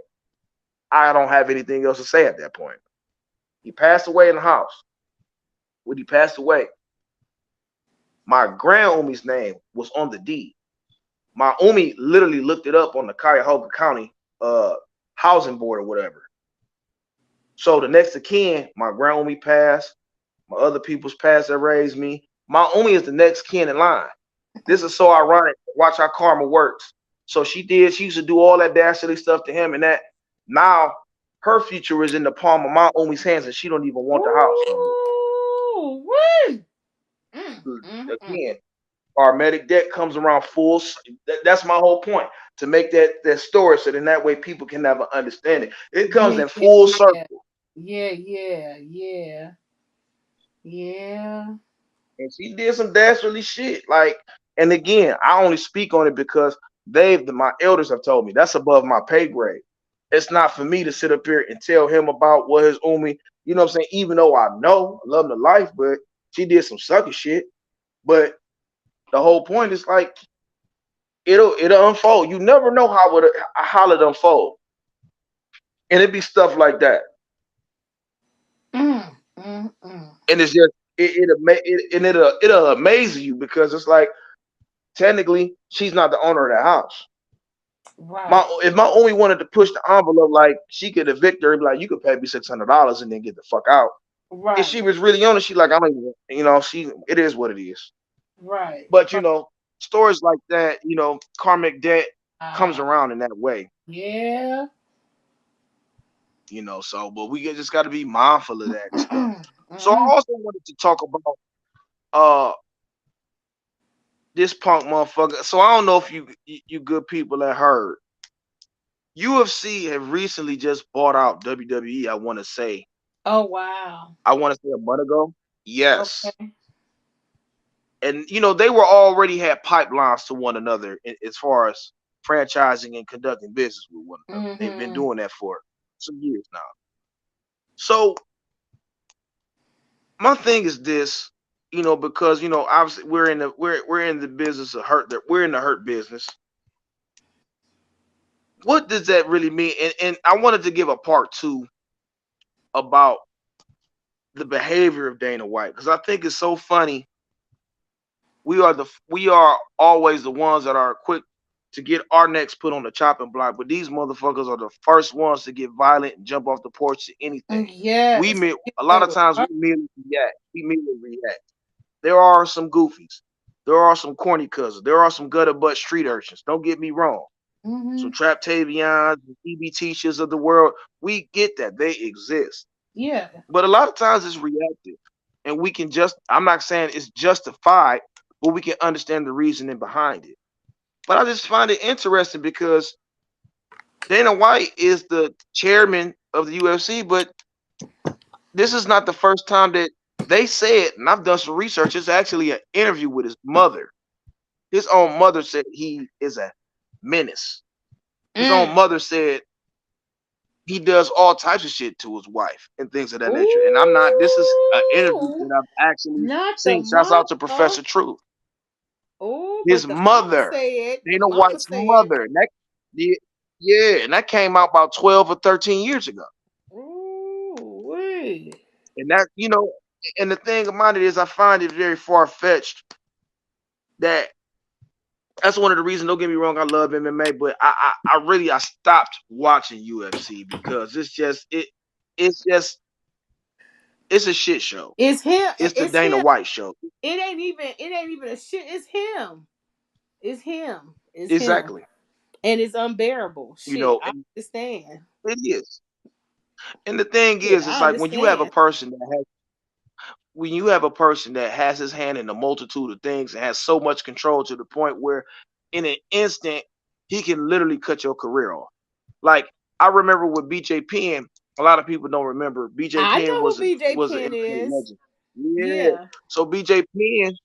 I don't have anything else to say at that point. He passed away in the house. When he passed away, my grandumi's name was on the deed. My umi literally looked it up on the Cuyahoga County uh, housing board or whatever. So the next of kin, my grandumi passed, my other people's passed that raised me. My umi is the next kin in line. This is so ironic. Watch how karma works. So she used to do all that dastardly stuff to him, and that now her future is in the palm of my umi's hands, and she don't even want the house no more. Ooh. Woo. Mm. Mm. Mm. Again, our medic deck comes around full. That's my whole point, to make that story so then that way people can have an understanding. It comes Yeah. in Yeah. full Yeah. circle. Yeah. Yeah. Yeah. Yeah. And she did some dastardly shit. Like, and again, I only speak on it because my elders have told me that's above my pay grade. It's not for me to sit up here and tell him about what his umi, you know what I'm saying? Even though I know, I love him to life, but she did some sucker shit. But the whole point is like it'll unfold. You never know how it unfold. And it be stuff like that. Mm. Mm. Mm. And it's just it'll amaze you because it's like technically she's not the owner of the house. Right. If my only wanted to push the envelope, like she could evict her, be like, you could pay me $600 and then get the fuck out. If Right. she was really on it, she like, I don't even, it is what it is. Right. But Right. stories like that, karmic debt comes Uh, around in that way, yeah. so, but we just got to be mindful of that stuff. So I Mm-hmm. also wanted to talk about uh this punk motherfucker. So I don't know if you good people have heard. UFC have recently just bought out WWE. Oh wow. I want to say a month ago. Yes. Okay. And they were already had pipelines to one another as far as franchising and conducting business with one another. They've been Mm-hmm. doing that for some years now. So my thing is this, because obviously we're in the business of hurt. That we're in the hurt business. What does that really mean? And I wanted to give a part two about the behavior of Dana White because I think it's so funny. We are always the ones that are quick to get our necks put on the chopping block, but these motherfuckers are the first ones to get violent and jump off the porch to anything. Yes. You A lot say of the times we word. merely react. We merely react. There are some goofies. There are some corny cousins. There are some gutter butt street urchins. Don't get me wrong. Mm-hmm. Some Trap Tavions, EB teachers of the world. We get that. They exist. Yeah. But a lot of times it's reactive. And I'm not saying it's justified, but we can understand the reasoning behind it. But I just find it interesting because Dana White is the chairman of the UFC, but this is not the first time that they said, and I've done some research, it's actually an interview with his mother. His own mother said he is a menace. His own Mm. mother said he does all types of shit to his wife and things of that nature. And I'm not. This is an interview Ooh, that I've actually not the seen. Shouts out to mama. Professor Truth. Oh, His but the mama mother, said, the Dana mama White's said, mother. And that, yeah, yeah, and that came out about 12 or 13 years ago. ooh, wee. And that, and the thing about it is, I find it very far fetched that that's one of the reasons. Don't get me wrong, I love MMA, but I stopped watching UFC because it's just it's a shit show. It's him. It's the It's Dana him. White show. It ain't even a shit. It's him. It's him. It's him. Exactly. And it's unbearable. Shit. I And understand. it is. And the thing Shit, is, it's I like when you have a understand. person that has when you have a person that has his hand in a multitude of things and has so much control to the point where in an instant he can literally cut your career off. Like I remember with BJ Penn, a lot of people don't remember BJ I Penn know was who BJ was an Penn MMA is. legend. Yeah. Yeah. So BJ Penn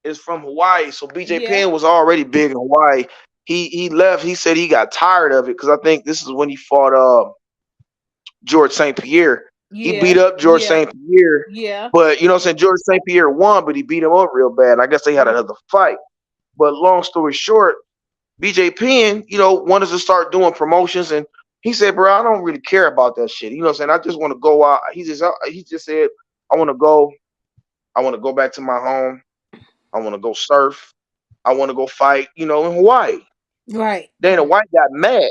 is from Hawaii. So BJ Yeah. Penn was already big in Hawaii. He left. He said he got tired of it because I think this is when he fought George St. Pierre. He beat Yeah. up George Yeah. St. Pierre, Yeah. but you know what I'm saying? George St. Pierre won, but he beat him up real bad. I guess they had Mm. another fight. But long story short, BJ Penn, wanted to start doing promotions and he said, bro, I don't really care about that shit. You know what I'm saying? I just want to go out. He just said, I want to go. I want to go back to my home. I want to go surf. I want to go fight, in Hawaii. Right. Dana White got mad.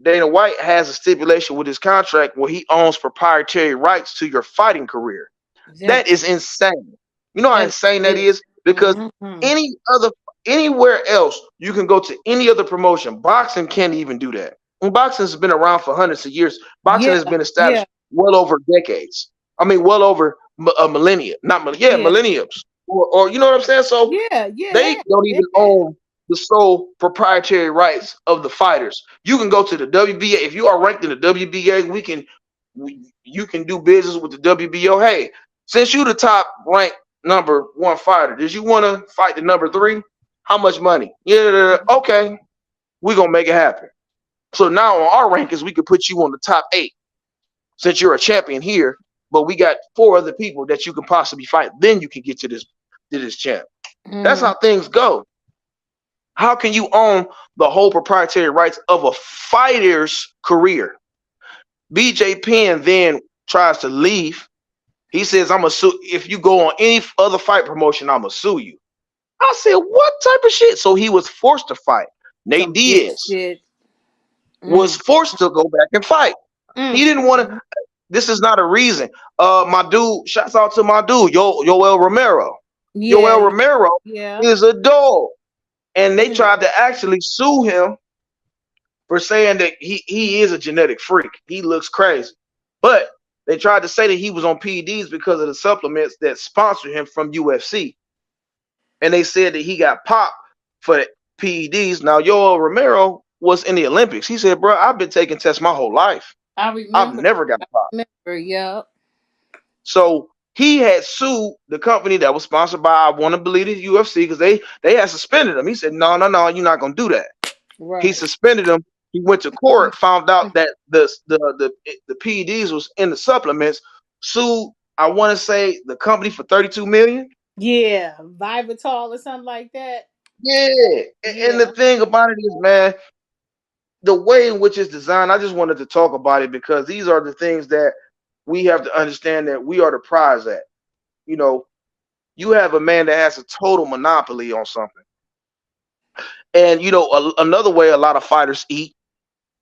Dana White has a stipulation with his contract where he owns proprietary rights to your fighting career. Yeah. That is insane. You know how That insane that is. is? Because Mm-hmm. any other anywhere else, you can go to any other promotion. Boxing can't even do that. And boxing has been around for hundreds of years. Boxing Yeah. has been Yeah. established well over decades. I mean, well over a millennia. Not yeah, Yeah. millenniums. Or you know what I'm saying? So Yeah. Yeah. they don't It even has. own the sole proprietary rights of the fighters. You can go to the WBA if you are ranked in the WBA. You can do business with the WBO. Hey, since you the top ranked number one fighter, did you want to fight the number three? How much money? Yeah, okay, we gonna make it happen. So now on our rankings, we could put you on the top eight since you're a champion here. But we got four other people that you can possibly fight. Then you can get to this champ. That's Mm. how things go. How can you own the whole proprietary rights of a fighter's career? BJ Penn then tries to leave. He says, I'm gonna sue if you go on any other fight promotion, I'm gonna sue you. I said, what type of shit? So he was forced to fight. Nate Some big Diaz shit. was Mm. forced to go back and fight. He Mm. didn't want to. This is not a reason. My dude, shouts out to my dude, Yoel Romero. Yeah. Yoel Romero Yeah. is a dog. And they Mm. tried to actually sue him for saying that he is a genetic freak. He looks crazy. But they tried to say that he was on PEDs because of the supplements that sponsored him from UFC. And they said that he got popped for PEDs. Now, Yoel Romero was in the Olympics. He said, bro, I've been taking tests my whole life. I I've remember. never got I popped. remember. Yep. So he had sued the company that was sponsored by, I want to believe, the UFC because they had suspended him. He said, no, no, no, you're not going to do that. He Right. suspended him. He went to court, found out that the PEDs was in the supplements. Sued, I want to say, the company for 32 million. Yeah. Vivital or something like that. Yeah, and the Yeah. thing about it is, man, the way in which it's designed. I just wanted to talk about it because these are the things that we have to understand that we are the prize at. You know, you have a man that has a total monopoly on something, and another way a lot of fighters eat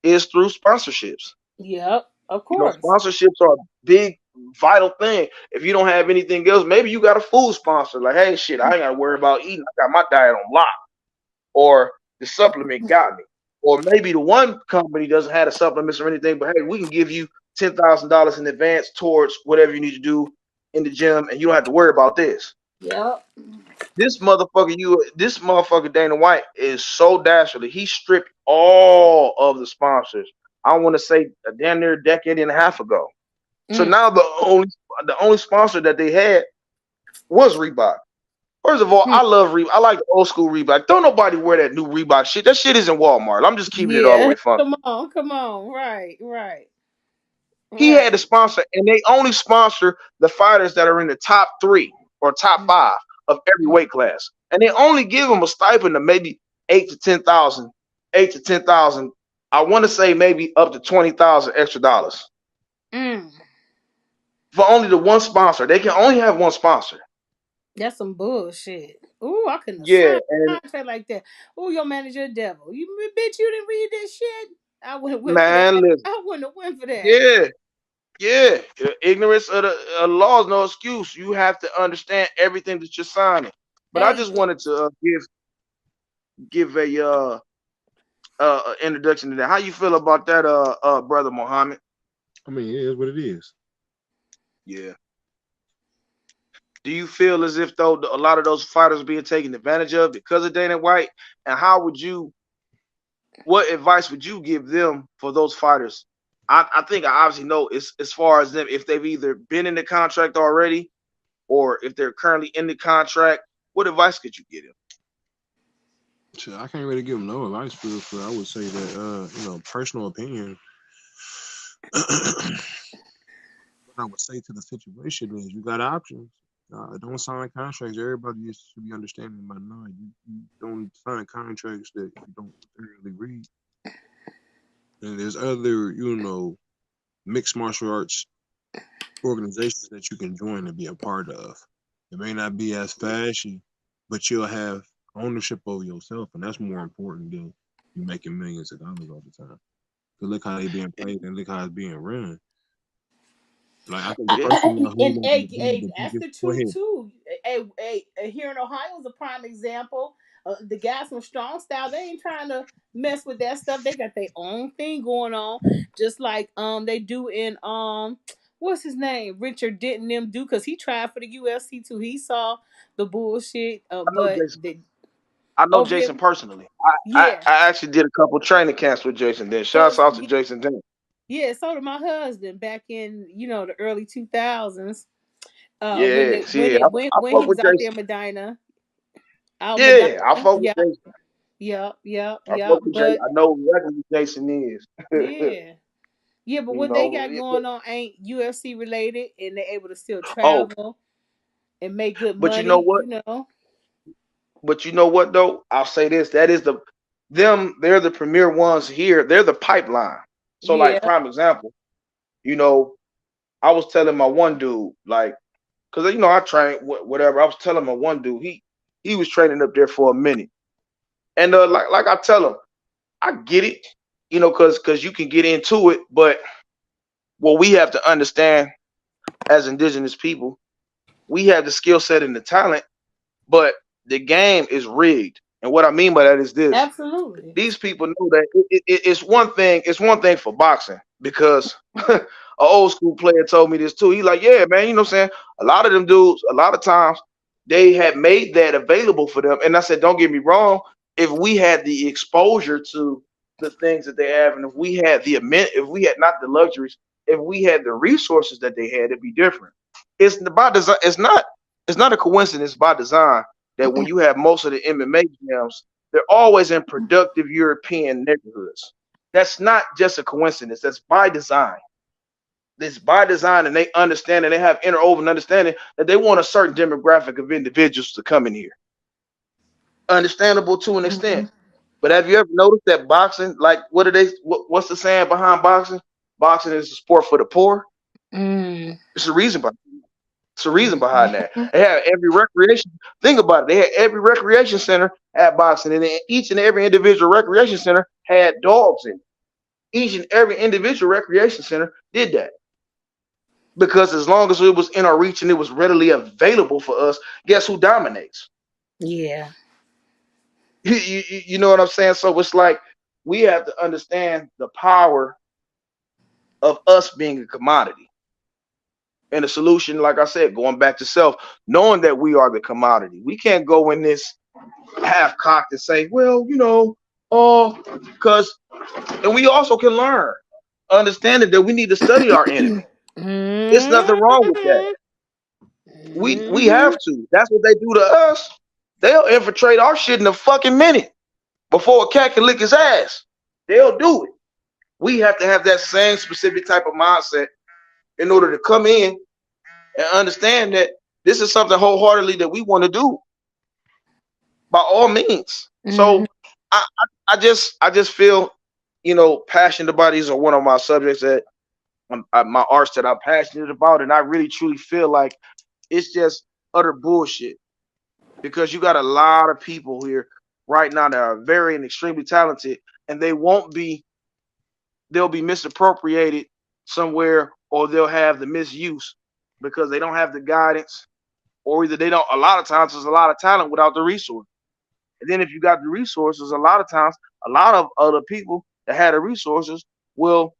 is through sponsorships. Yep. Of course. Sponsorships are a big, vital thing. If you don't have anything else, maybe you got a food sponsor. Like, hey, shit, I ain't got to worry about eating. I got my diet on lock. Or the supplement got me. Or maybe the one company doesn't have the supplements or anything, but hey, we can give you $10,000 in advance towards whatever you need to do in the gym, and you don't have to worry about this. Yep. This motherfucker Dana White is so dastardly. He stripped all of the sponsors. I want to say a damn near a decade and a half ago. So Mm. now the only sponsor that they had was Reebok. First of all, Mm. I love Reebok. I like the old school Reebok. Don't nobody wear that new Reebok shit. That shit is in Walmart. I'm just keeping it all the Yeah. way funky. Come on. Come on. Right. Right. He had to Right. sponsor, and they only sponsor the fighters that are in the top three or top five of every weight class, and they only give them a stipend of maybe 8 to 10,000, 8 to 10,000. I want to say maybe up to 20,000 extra dollars Mm. for only the one sponsor. They can only have one sponsor. That's some bullshit. Ooh, I couldn't have Yeah, signed a and contract like that. Ooh, your manager a devil. You bitch, you didn't read this shit. I wouldn't have went for that. man, listen, I wouldn't have went for that. yeah, yeah, ignorance of the law is no excuse. You have to understand everything that you're signing. But I just Hey, wanted to give a introduction to that. How you feel about that, brother Mohammed? I mean, it is what it is. Yeah. Do you feel as if though a lot of those fighters being taken advantage of because of Dana White? And how would you? What advice would you give them for those fighters? I think I obviously know as far as them if they've either been in the contract already or if they're currently in the contract. What advice could you give them? So I can't really give them no advice for. I would say that personal opinion. What I would say to the situation is you got options. Don't sign contracts. Everybody should be understanding by now. You don't sign contracts that you don't thoroughly read. And there's other, mixed martial arts organizations that you can join and be a part of. It may not be as flashy, but you'll have ownership over yourself, and that's more important than you making millions of dollars all the time. So look how they being played and look how it's being run. Like I think the Yeah, person who and like hey, the that's biggest. the Go truth ahead. too. Here in Ohio is a prime example. The guys from Strong Style, they ain't trying to mess with that stuff. They got their own thing going on, just like they do in what's his name, Richard didn't them do because he tried for the UFC too. He saw the bullshit, I know but Jason. the I know oh yeah, Jason personally. I yeah. I actually did a couple training camps with Jason. Then So shouts out to yeah, Jason. Then yeah. So did my husband back in the early 2000s. yes, yeah, When I he fuck was with out there Jason. in Medina, out in Yeah, I Medina. fuck with Yeah, Jason. I yeah. fuck with Jason. But I know exactly who Jason is. yeah, yeah. But You what they know. got going on ain't UFC related, and they're able to still Oh, travel and make good but you know money. what? But you know what though? I'll say this. That is them. They're the premier ones here. They're the pipeline. So like Yeah. prime example. You know, I was telling my one dude like, cause I train whatever. I was telling my one dude he was training up there for a minute, and like I tell him, I get it. Cause you can get into it, but what we have to understand as indigenous people, we have the skill set and the talent, but the game is rigged. And what I mean by that is this: Absolutely. these people know that it's one thing. It's one thing for boxing because an old school player told me this too. He like, yeah, man, you know what I'm saying? A lot of them dudes, a lot of times they had made that available for them. And I said, don't get me wrong. If we had the exposure to the things that they have, and if we had if we had not the luxuries, if we had the resources that they had, it'd be different. It's by design. It's not a coincidence by design that when you have most of the MMA gyms they're always in productive European neighborhoods. That's not just a coincidence. That's by design. It's by design, and they understand and they have interwoven understanding that they want a certain demographic of individuals to come in here. Understandable to an extent. Mhm. But have you ever noticed that boxing, like what are they? What's the saying behind boxing? Boxing is a sport for the poor. Mm. It's a reason behind. It's a reason behind that. Mhm. They have every recreation. Think about it. They had every recreation center at boxing, and then each and every individual recreation center had dogs in it. Each and every individual recreation center did that because as long as it was in our reach and it was readily available for us, guess who dominates? Yeah. You know what I'm saying? So it's like we have to understand the power of us being a commodity. And the solution, like I said, going back to self, knowing that we are the commodity. We can't go in this half cocked and say, well, because, and we also can learn, understanding that we need to study our enemy. There's nothing wrong with that. Mhm. We Mhm. have to. That's what they do to us. They'll infiltrate our shit in a fucking minute before a cat can lick his ass. They'll do it. We have to have that same specific type of mindset in order to come in and understand that this is something wholeheartedly that we want to do by all means. Hmm. So I just feel, passionate about these are one of my subjects that my arts that I'm passionate about, and I really truly feel like it's just utter bullshit because you got a lot of people here right now that are very and extremely talented, and they'll be misappropriated somewhere, or they'll have the misuse because they don't have the guidance, or either they don't. A lot of times, there's a lot of talent without the resource. And then if you got the resources, a lot of times, a lot of other people that had the resources will,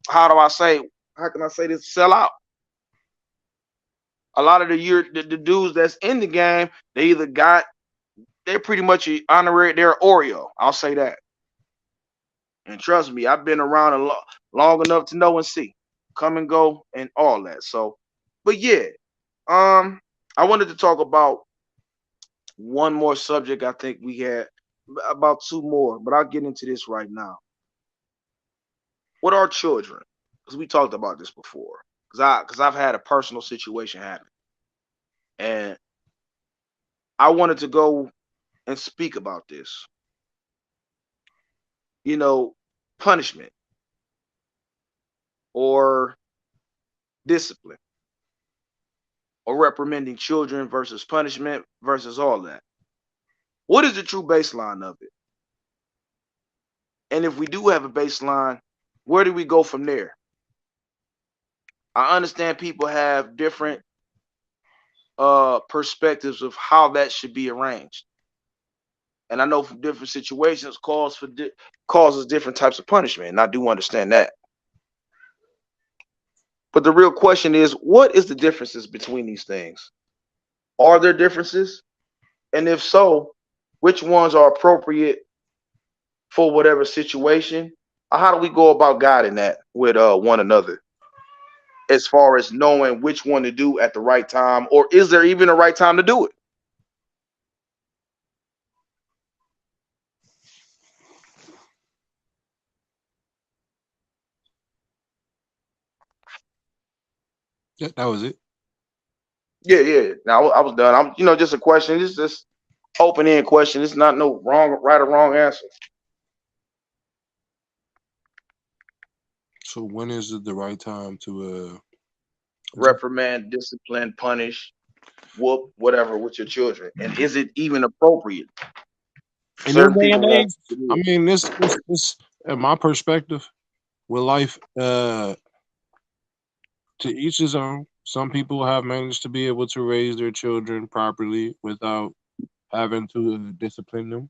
how do I say, how can I say this, sell out. A lot of the dudes that's in the game, they're pretty much honorary, they're Oreo. I'll say that. And trust me, I've been around long enough to know and see, come and go and all that. So, but yeah, um, I wanted to talk about one more subject. I think we had about two more, but I'll get into this right now. What are children? Because we talked about this before. Because I've had a personal situation happen, and I wanted to go and speak about this. You know, punishment or discipline or reprimanding children versus punishment versus all that. What is the true baseline of it? And if we do have a baseline, where do we go from there? I understand people have different perspectives of how that should be arranged. And I know from different situations causes different types of punishment, and I do understand that. But the real question is, what is the differences between these things? Are there differences? And if so, which ones are appropriate for whatever situation? How do we go about guiding that with one another as far as knowing which one to do at the right time, or is there even a right time to do it? Yeah, that was it. Yeah, yeah. Now I was done. I'm, just a question. It's just open end question. It's not no right or wrong answer. So when is it the right time to Reprimand, discipline, punish, whoop, whatever with your children, and is it even appropriate? in this Certain day and people won't. age? I mean, this in my perspective with life, to each his own. Some people have managed to be able to raise their children properly without having to discipline them.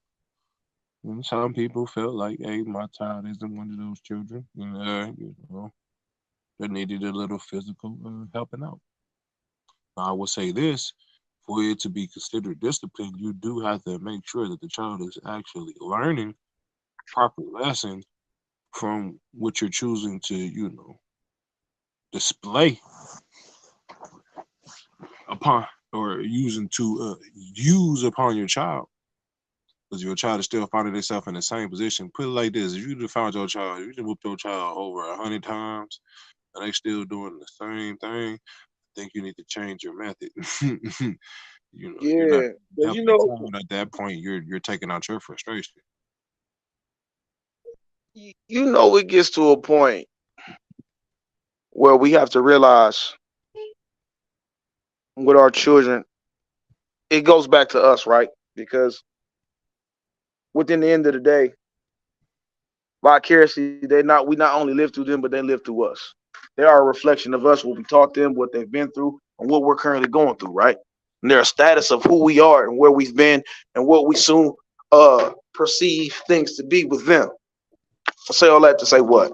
And some people felt like, hey, my child isn't one of those children, and that needed a little physical helping out. Now, I will say this: for it to be considered discipline, you do have to make sure that the child is actually learning proper lessons from what you're choosing to, display upon or using to use upon your child. Because your child is still finding itself in the same position. Put it like this: if you just found your child, you just whooped your child over 100 times, and they still doing the same thing, I think you need to change your method. You're not Yeah, because helping the child at that point. You're taking out your frustration. it gets to a point where we have to realize with our children, it goes back to us, right? Because within the end of the day, vicariously, we not only live through them, but they live through us. They are a reflection of us, what we taught them, what they've been through, and what we're currently going through, right? And they're a status of who we are and where we've been and what we soon perceive things to be with them. I say all that to say what?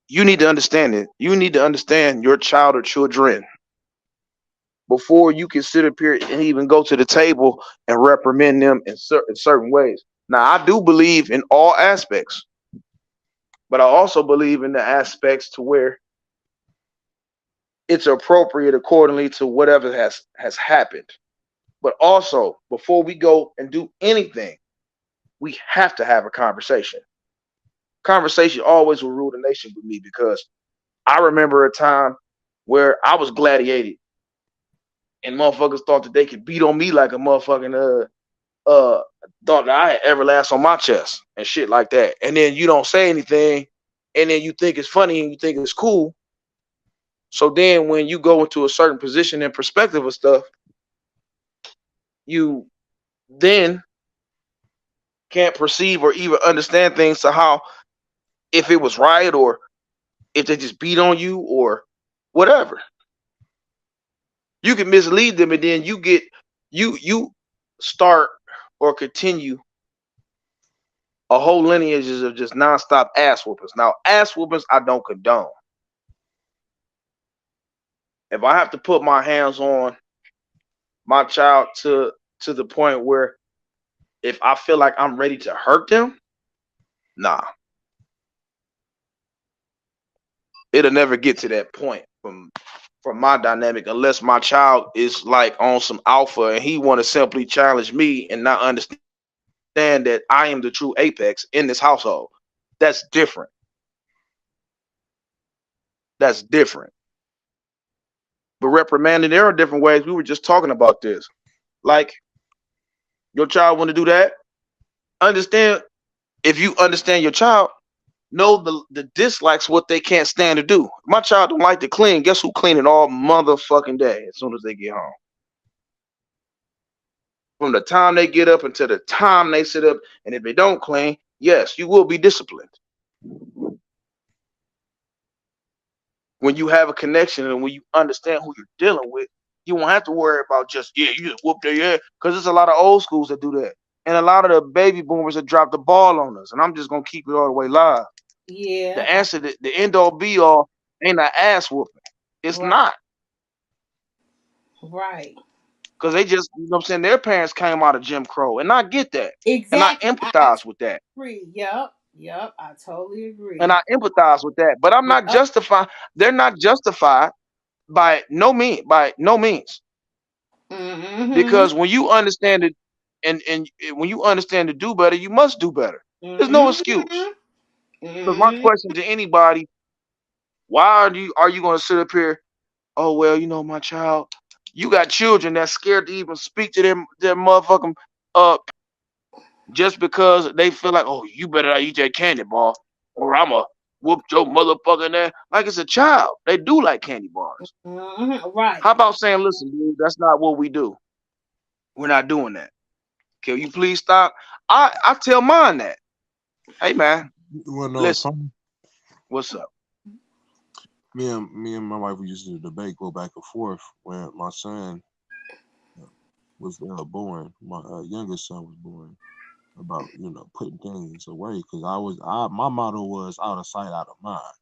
You need to understand it. You need to understand your child or children before you can sit up here and even go to the table and reprimand them in certain ways. Now, I do believe in all aspects, but I also believe in the aspects to where it's appropriate accordingly to whatever has happened. But also, before we go and do anything, we have to have a conversation. Conversation always will rule the nation with me because I remember a time where I was gladiated and motherfuckers thought that they could beat on me like a motherfucking thought that I had Everlast on my chest and shit like that. And then you don't say anything, and then you think it's funny and you think it's cool. So then when you go into a certain position and perspective of stuff, you then can't perceive or even understand things to how if it was right or if they just beat on you or whatever. You can mislead them and then you start or continue a whole lineage of just nonstop ass whoopings. Now, ass whoopings I don't condone. If I have to put my hands on my child to the point where if I feel like I'm ready to hurt them, nah, it'll never get to that point from my dynamic unless my child is like on some alpha and he want to simply challenge me and not understand that I am the true apex in this household. That's different. That's different. But reprimanding, there are different ways. We were just talking about this. Like your child want to do that. Understand if you understand your child, know the dislikes what they can't stand to do. My child don't like to clean. Guess who cleaning all motherfucking day as soon as they get home? From the time they get up until the time they sit up, and if they don't clean, yes, you will be disciplined. When you have a connection and when you understand who you're dealing with, you won't have to worry about just yeah, you just whoop their ass. Because there's a lot of old schools that do that, and a lot of the baby boomers that drop the ball on us. And I'm just gonna keep it all the way live. The Yeah. answer, the end all be all, ain't an ass whooping. It's Right. not Right. because they just, you know what I'm saying. Their parents came out of Jim Crow, and I get that, and I Exactly. I empathize with that, agree. Yep. Yep. I totally and agree. I empathize with that. But I'm not Yep. justified. They're not justified by no means. By no means, Mm-hmm. because when you understand it, and when you understand to do better, you must do better. There's no excuse. Mm-hmm. Because my Mm-hmm. question to anybody: why are you going to sit up here? Oh well, you know my child. You got children that's scared to even speak to their motherfucking just because they feel like, oh, you better not eat that candy bar, or I'ma whoop your motherfucking ass. Like it's a child. They do like candy bars. Mm-hmm. Right. How about saying, listen, dude, that's not what we do. We're not doing that. Can you please stop? I tell mine that. Hey man, You wanna know what's listen, funny? what's up? Me and my wife we used to debate, go back and forth when my son was born. My youngest son was born about putting things away because my motto was out of sight, out of mind.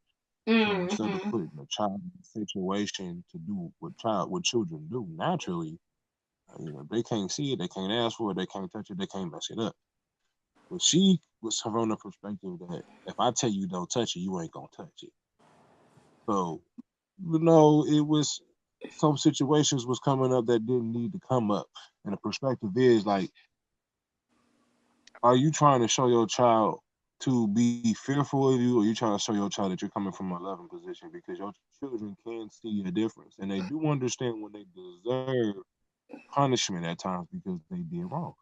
So instead of Mm-hmm. putting a child in a situation to do what children do naturally, they can't see it, they can't ask for it, they can't touch it, they can't mess it up. But she was from the perspective that if I tell you don't touch it, you ain't gonna touch it. So it was some situations was coming up that didn't need to come up. And the perspective is like, are you trying to show your child to be fearful of you, or you trying to show your child that you're coming from a loving position? Because your children can see a difference, and they do understand when they deserve punishment at times because they did wrong.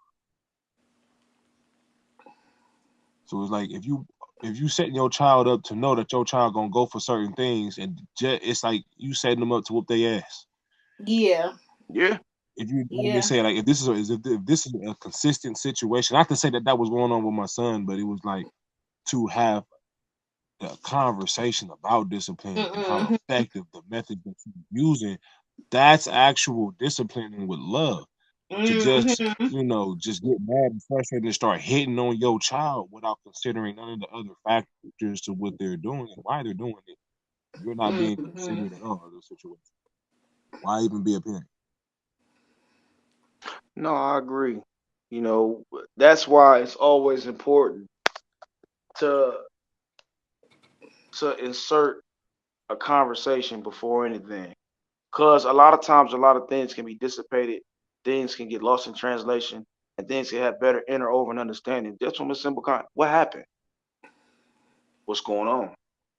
So it's like if you setting your child up to know that your child gonna go for certain things, and it's like you setting them up to whoop their ass. Yeah. Yeah, If you like I Yeah. say, like if this is a consistent situation, not to say that that was going on with my son, but it was like to have a conversation about discipline and how Mm-hmm. effective the method that you're using. That's actual disciplining with love. To just Mm-hmm. just get mad and frustrated and start hitting on your child without considering none of the other factors to what they're doing and why they're doing it. You're not being Mm-hmm. considered at all in the situation. Why even be a parent? no, I agree. You know, that's why it's always important to insert a conversation before anything. Because a lot of times, a lot of things can be dissipated, things can get lost in translation, and things can have better inner over and understanding. Just from a simple kind. What happened? What's going on?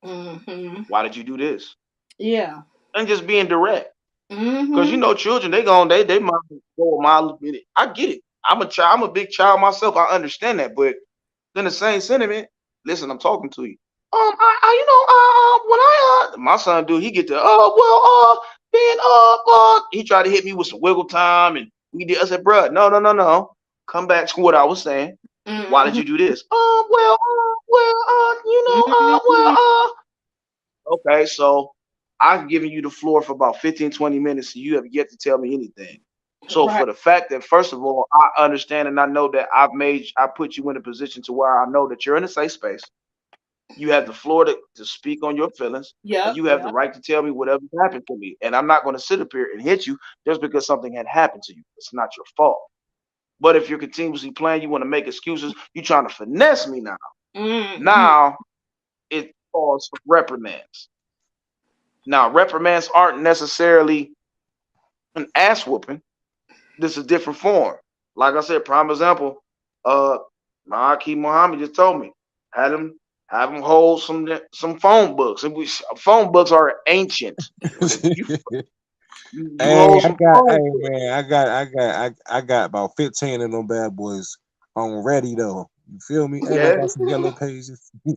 Mm-hmm. Why did you do this? Yeah. And just being direct. Because Mm-hmm. children, they might go a mile a minute. I get it. I'm a child, I'm a big child myself. I understand that. But then the same sentiment, listen, I'm talking to you. When my son do, he get to, then, he tried to hit me with some wiggle time and we did. I said, bruh, no, no, no, no. Come back to what I was saying. Why did Mm-hmm. you do this? Mm-hmm. Okay, so I've given you the floor for about 15, 20 minutes, and you have yet to tell me anything. So Right. for the fact that first of all, I understand and I know that I put you in a position to where I know that you're in a safe space. You have the floor to speak on your feelings, and Yep. you have the Yep. right to tell me whatever happened to me. And I'm not going to sit up here and hit you just because something had happened to you. It's not your fault. But if you're continuously playing, you want to make excuses, you're trying to finesse me now. Mm-hmm. Now it calls for reprimands. Now, reprimands aren't necessarily an ass whooping. This is a different form. Like I said, prime example, uh Mahaki Muhammad just told me, had him have him hold some phone books. Phone books are ancient. If you Hey, hold some hey phone books, man, I got about 15 of them bad boys on ready though. You feel me? Hey, I yeah, got some yellow pages. I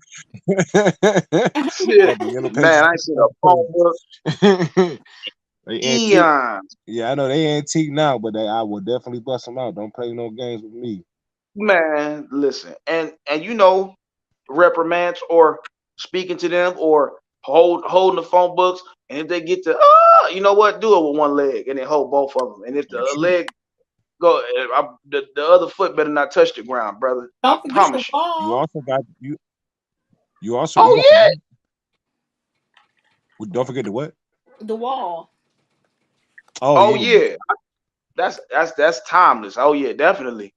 shit. got the yellow Man, pages. I ain't seen a phone book They antique. eons. Yeah, I know they antique now, but I will definitely bust them out. Don't play no games with me. Man, listen, and reprimands or speaking to them or holding the phone books. And if they get to, you know what, do it with one leg and then hold both of them. And if the That's true. leg go, the other foot better not touch the ground, brother. I Don't forget the promise you. You wall. also got you. You also you got. Oh yeah. Don't forget the what? The wall. Oh Oh yeah. yeah. That's timeless. Oh yeah, definitely.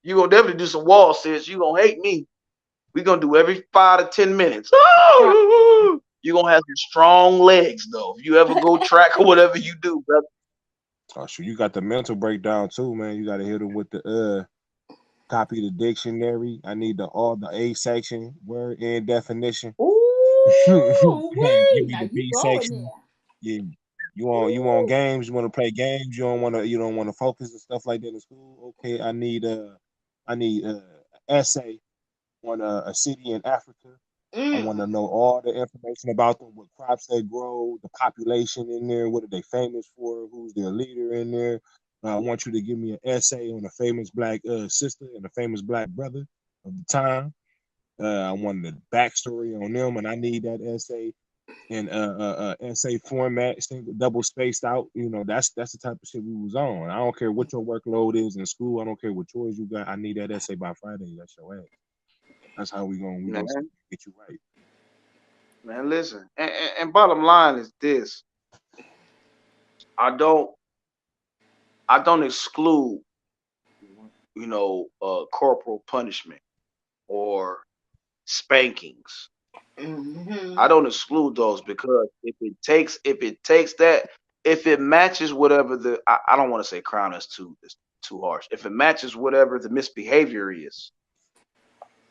You gonna definitely do some wall sits. You gonna hate me. We gonna do every 5 to 10 minutes. Right. You gonna have some strong legs though. If you ever go track or whatever you do, brother. Oh sure, you got the mental breakdown too, man. You got to hit them with the copy the dictionary. I need the all the A section, word and definition. Ooh, Give wait. me Now the you B going section. there. Yeah. You want Ooh. games, you want to play games, you don't want to focus and stuff like that in school. Okay, I need essay on a city in Africa. I want to Mm. know all the information about them, what crops they grow, the population in there, what are they famous for, who's their leader in there. I want you to give me an essay on a famous black sister and a famous black brother of the time. I want the backstory on them, and I need that essay in essay format, single, double spaced out. That's the type of shit we was on. I don't care what your workload is in school. I don't care what chores you got. I need that essay by Friday. That's your ass. That's how we gonna Man, get you right. man, listen. And bottom line is this. I don't I don't exclude, corporal punishment or spankings. I Mm-hmm. don't exclude those because if it matches whatever I don't want to say crown is too harsh. If it matches whatever the misbehavior is,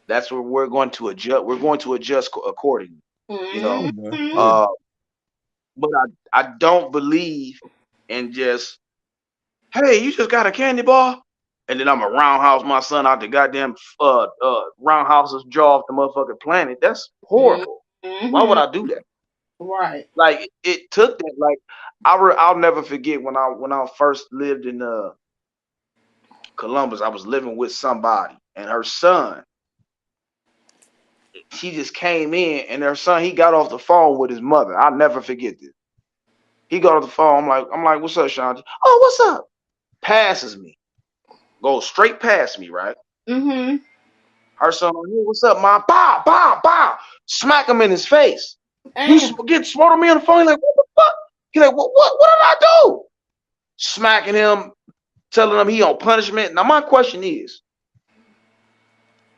that's where we're going to adjust. We're going to adjust accordingly. You Yeah, know, man. Mm-hmm. Yeah. uh, but I don't believe in just, hey, you just got a candy bar, and then I'm a roundhouse my son out the goddamn roundhouse's jaw off the motherfucking planet. That's horrible. Why would Mm-hmm. I do that? Right. Like it took that. Like I'll never forget when I first lived in Columbus. I was living with somebody, and her son. She just came in, and her son he got off the phone with his mother. I'll never forget this. He got off the phone. I'm like, what's up, Sean? Oh, what's up? Passes me, goes straight past me, right? Mm-hmm. Her son, hey, what's up, mom? Bow, bow, bow. Smack him in his face. You Damn. get smart on me on the phone. He's like, what the fuck? He's like, what did I do? Smacking him, telling him he on punishment. Now my question is,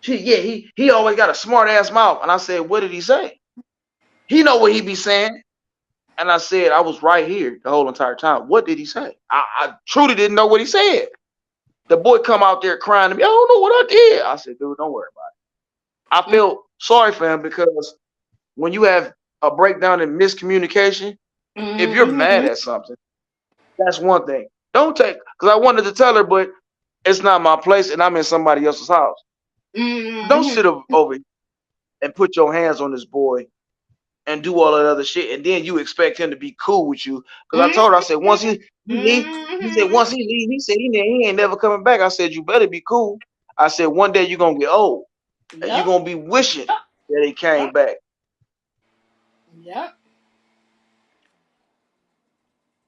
he always got a smart ass mouth. And I said, what did he say? He know what he be saying. And I said, I was right here the whole entire time. What did he say? I truly didn't know what he said. The boy come out there crying to me. I don't know what I did. I said, dude, don't worry about it. I felt sorry for him because when you have a breakdown in miscommunication, if you're mad Mm-hmm. at something, that's one thing. Don't take because I wanted to tell her, but it's not my place, and I'm in somebody else's house. Don't Mm-hmm. sit over and put your hands on this boy and do all that other shit, and then you expect him to be cool with you. Because I told her, I said once he leave, he said Mm-hmm. once he leave, he said he ain't never coming back. I said you better be cool. I said one day you're gonna get old and you're Yep. gonna be wishing Yep. that he came Yep. back. Yep.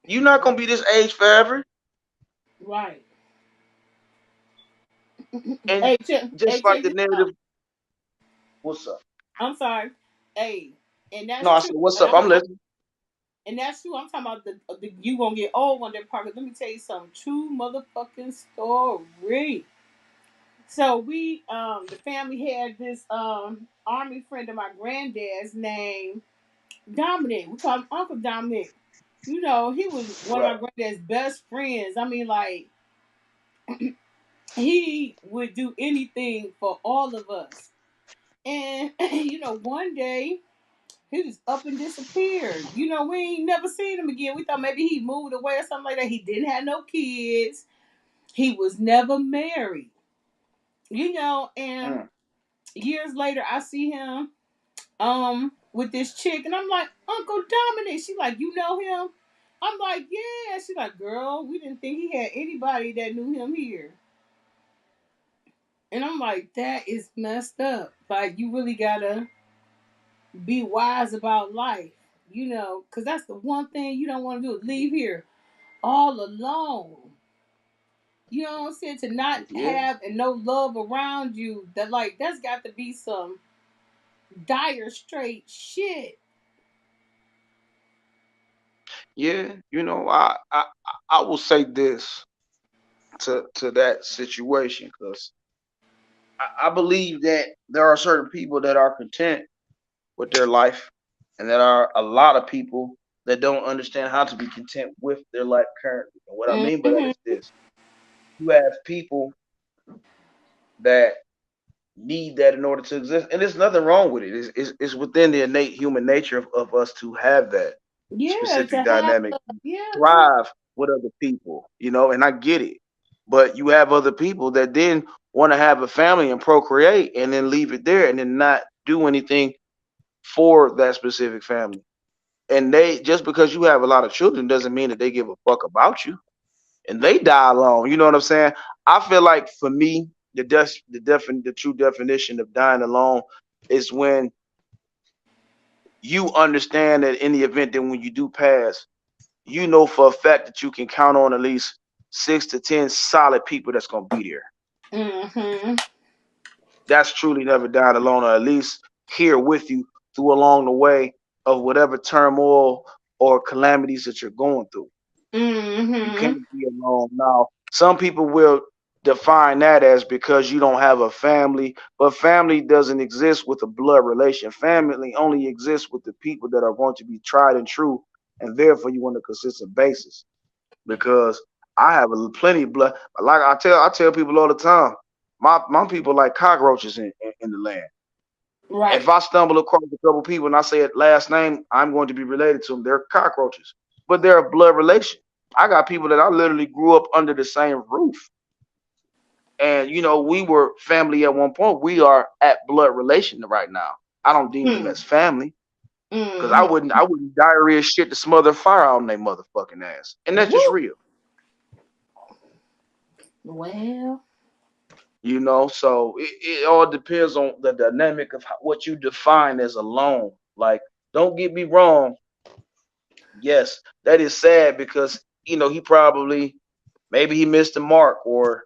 You're not gonna be this age forever. Right. And Hey, just like check the this out. narrative, what's up? I'm sorry. Hey, and No, that's I true. said what's But up. I'm listening. and that's true. I'm talking about the you gonna get old one day part. 'Cause let me tell you something. True motherfucking story. So we the family had this army friend of my granddad's named Dominic. We call him Uncle Dominic. You know, he was one of Right. my granddad's best friends. I mean, like he would do anything for all of us. And you know, one day he just up and disappeared. You know, we ain't never seen him again. We thought maybe he moved away or something like that. He didn't have no kids. He was never married. You know, and Mm. years later I see him with this chick and I'm like, Uncle Dominic. She like, you know him? I'm like, yeah. She's like, girl, we didn't think he had anybody that knew him here. And I'm like, that is messed up. Like, you really gotta be wise about life, you know, because that's the one thing you don't want to do is leave here all alone. You know what I'm saying? To not Yeah. have and no love around you, that like that's got to be some dire straight shit. Yeah. I will say this to that situation because I believe that there are certain people that are content with their life, and there are a lot of people that don't understand how to be content with their life currently. And what I mean by that Mm-hmm. is this: you have people that need that in order to exist, and there's nothing wrong with it. It's within the innate human nature of us to have that Yeah, specific to have dynamic, yeah, to have thrive with other people, and I get it. But you have other people that then want to have a family and procreate and then leave it there and then not do anything for that specific family. And they just because you have a lot of children doesn't mean that they give a fuck about you. And they die alone. You know what I'm saying? I feel like for me, the true definition of dying alone is when you understand that in the event that when you do pass, you know for a fact that you can count on at least 6 to 10 solid people that's gonna be there. mm-hmm. That's truly never dying alone, or at least here with you through along the way of whatever turmoil or calamities that you're going through. You Mm-hmm. can't be alone. Now, some people will define that as because you don't have a family, but family doesn't exist with a blood relation. Family only exists with the people that are going to be tried and true and there for you on a consistent basis. Because I have plenty of blood. Like I tell people all the time, my people like cockroaches in the land. If Right. I stumble across a couple people and I say a last name, I'm going to be related to them. They're cockroaches, but they're a blood relation. I got people that I literally grew up under the same roof, and we were family at one point. We are at blood relation right now. I don't deem them Hmm. as family because I Mm-hmm. wouldn't diarrhea shit to smother fire out on their motherfucking ass, and that's just Woo. real. Well. So it all depends on the dynamic of what you define as alone. Like, don't get me wrong. Yes, that is sad because he probably maybe he missed the mark, or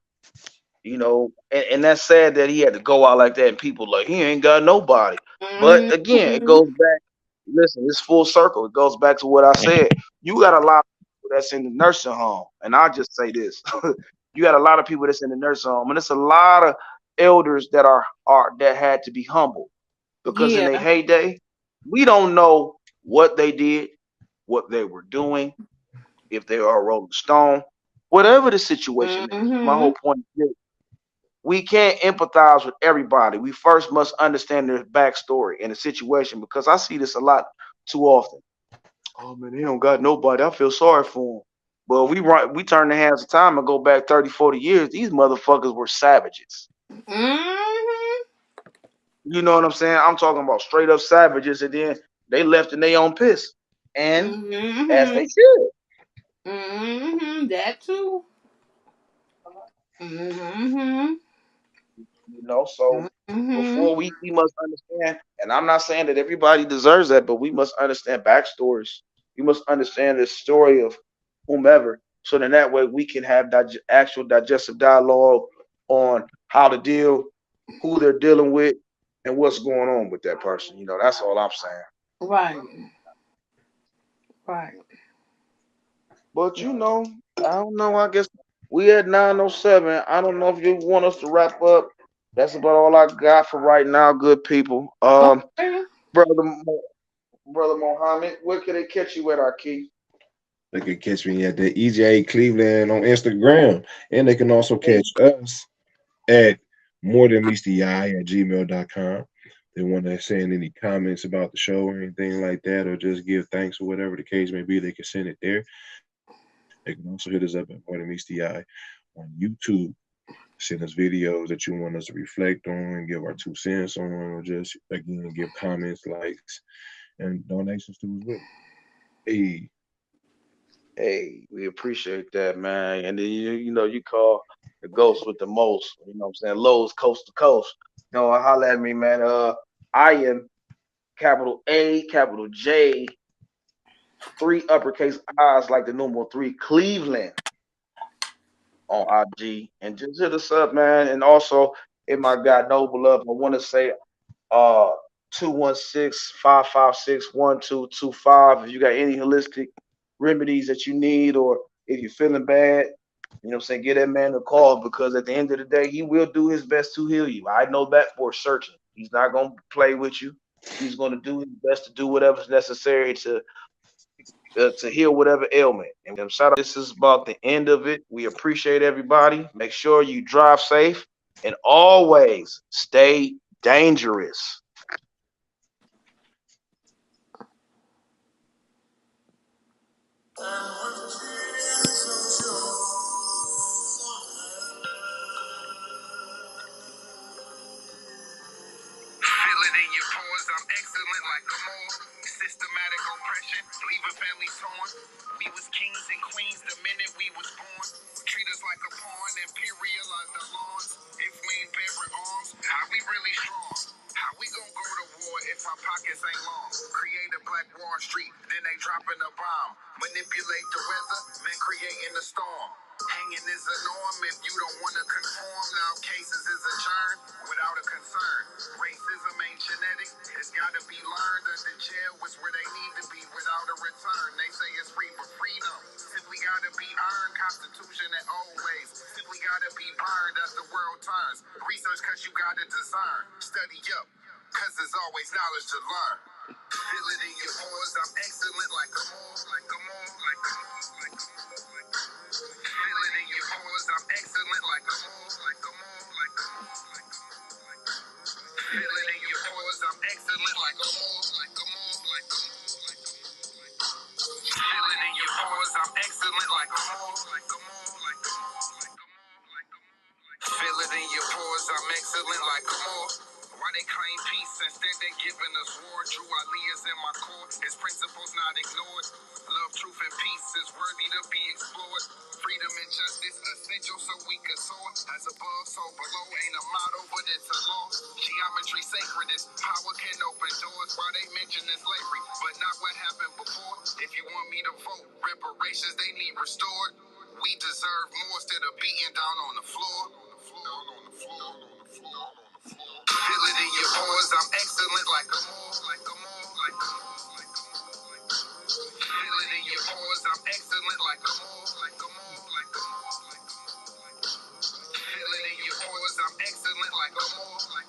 and that's sad that he had to go out like that and people like he ain't got nobody. But again, it Mm-hmm. goes back. Listen, it's full circle. It goes back to what I said. You got a lot of people that's in the nursing home, and I'll just say this: you got a lot of people that's in the nursing home, and it's a lot of elders that that had to be humble because in their Yeah. heyday, we don't know what they did, what they were doing, if they are a Rolling Stone, whatever the situation is. My Mm-hmm. whole point is this. we can't empathize with everybody. We first must understand their backstory and the situation because I see this a lot too often. Oh man, they don't got nobody. I feel sorry for them. But we turn the hands of time and go back 30, 40 years. These motherfuckers were savages. Mm-hmm. You know what I'm saying? I'm talking about straight up savages, and then they left in their own piss, and as Mm-hmm. they should. Mm-hmm. That too. Mm-hmm. So Mm-hmm. before we must understand, and I'm not saying that everybody deserves that, but we must understand backstories. We must understand the story of whomever, so then that way we can have actual digestive dialogue on how to deal, who they're dealing with, and what's going on with that person. That's all I'm saying. Right. Right. But I don't know. I guess we at 9:07. I don't know if you want us to wrap up. That's about all I got for right now, good people. Okay. Brother, brother Mohammed, where can they catch you at, our key? They can catch me at the EJ Cleveland on Instagram. And they can also Hey, catch us at more than meets the eye at gmail.com. They want to send any comments about the show or anything like that, or just give thanks or whatever the case may be, they can send it there. They can also hit us up at more than meets the eye on YouTube. Send us videos that you want us to reflect on, give our 2 cents on, or just again give comments, likes, and donations to as well. Hey, hey, we appreciate that, man. And then you call the ghost with the most. You know what I'm saying? Lowe's coast to coast. Holla at me, man. I am capital A, capital J, three uppercase I's like the numeral three, Cleveland on IG. And just hit us up, man. And also, if my guy Noble up, I want to say 216-556-1225. If you got any holistic remedies that you need, or if you're feeling bad, saying, get that man a call, because at the end of the day, he will do his best to heal you. I know that for certain. He's not going to play with you. He's going to do his best to do whatever's necessary to heal whatever ailment. And shout out, this is about the end of it. We appreciate everybody. Make sure you drive safe and always stay dangerous. Feel it in your pores, I'm excellent like a Moor. Systematic oppression, leaving families torn. We was kings and queens the minute we was born. Treat us like a pawn, imperialize the lawns. If we ain't bearing arms, how we really strong? How we gonna go to war if our pockets ain't long? Create a black Wall Street, then they dropping a bomb. Manipulate the weather, then creating a storm. Hanging is a norm if you don't want to conform. Now cases is adjourned without a concern. Racism ain't genetic, it's got to be learned. The jail was where they need to be without a return. They say it's free, but freedom simply got to be earned. Constitution in old ways simply got to be burned as the world turns. Research cause you got to discern. Study up, cause there's always knowledge to learn. Feel it in your pores, I'm excellent like a Moor, like a Moor, like a Moor, like a Moor, like a Moor. Feel it in your pores, I'm excellent like a Moor, like a Moor, like a Moor, like a Moor, like a Moor. Feel it in your pores, I'm excellent like a Moor, like a Moor, like a Moor, like a Moor, like a Moor. Feel it in your pores, I'm excellent like a Moor, like a Moor, like a Moor, like a Moor, like a Moor. Feel it in your pores, I'm excellent like a Moor. Why they claim peace instead they giving us war? True Aliyah's in my core, his principles not ignored. Love, truth, and peace is worthy to be explored. Freedom and justice essential so we can soar. As above, so below ain't a motto, but it's a law. Geometry sacred, this power can open doors. Why they mention this slavery, but not what happened before. If you want me to vote, reparations they need restored. We deserve more instead of beating down on the floor. Down on the floor, on the floor, on the floor. Feel it in your pores, I'm excellent like a Moor, like a Moor, like a Moor, like a Moor, like a Moor. Feel it in your pores, I'm excellent like a Moor, like a Moor, like a Moor, like a Moor, like a Moor. Feel it in your pores, I'm excellent like a Moor, like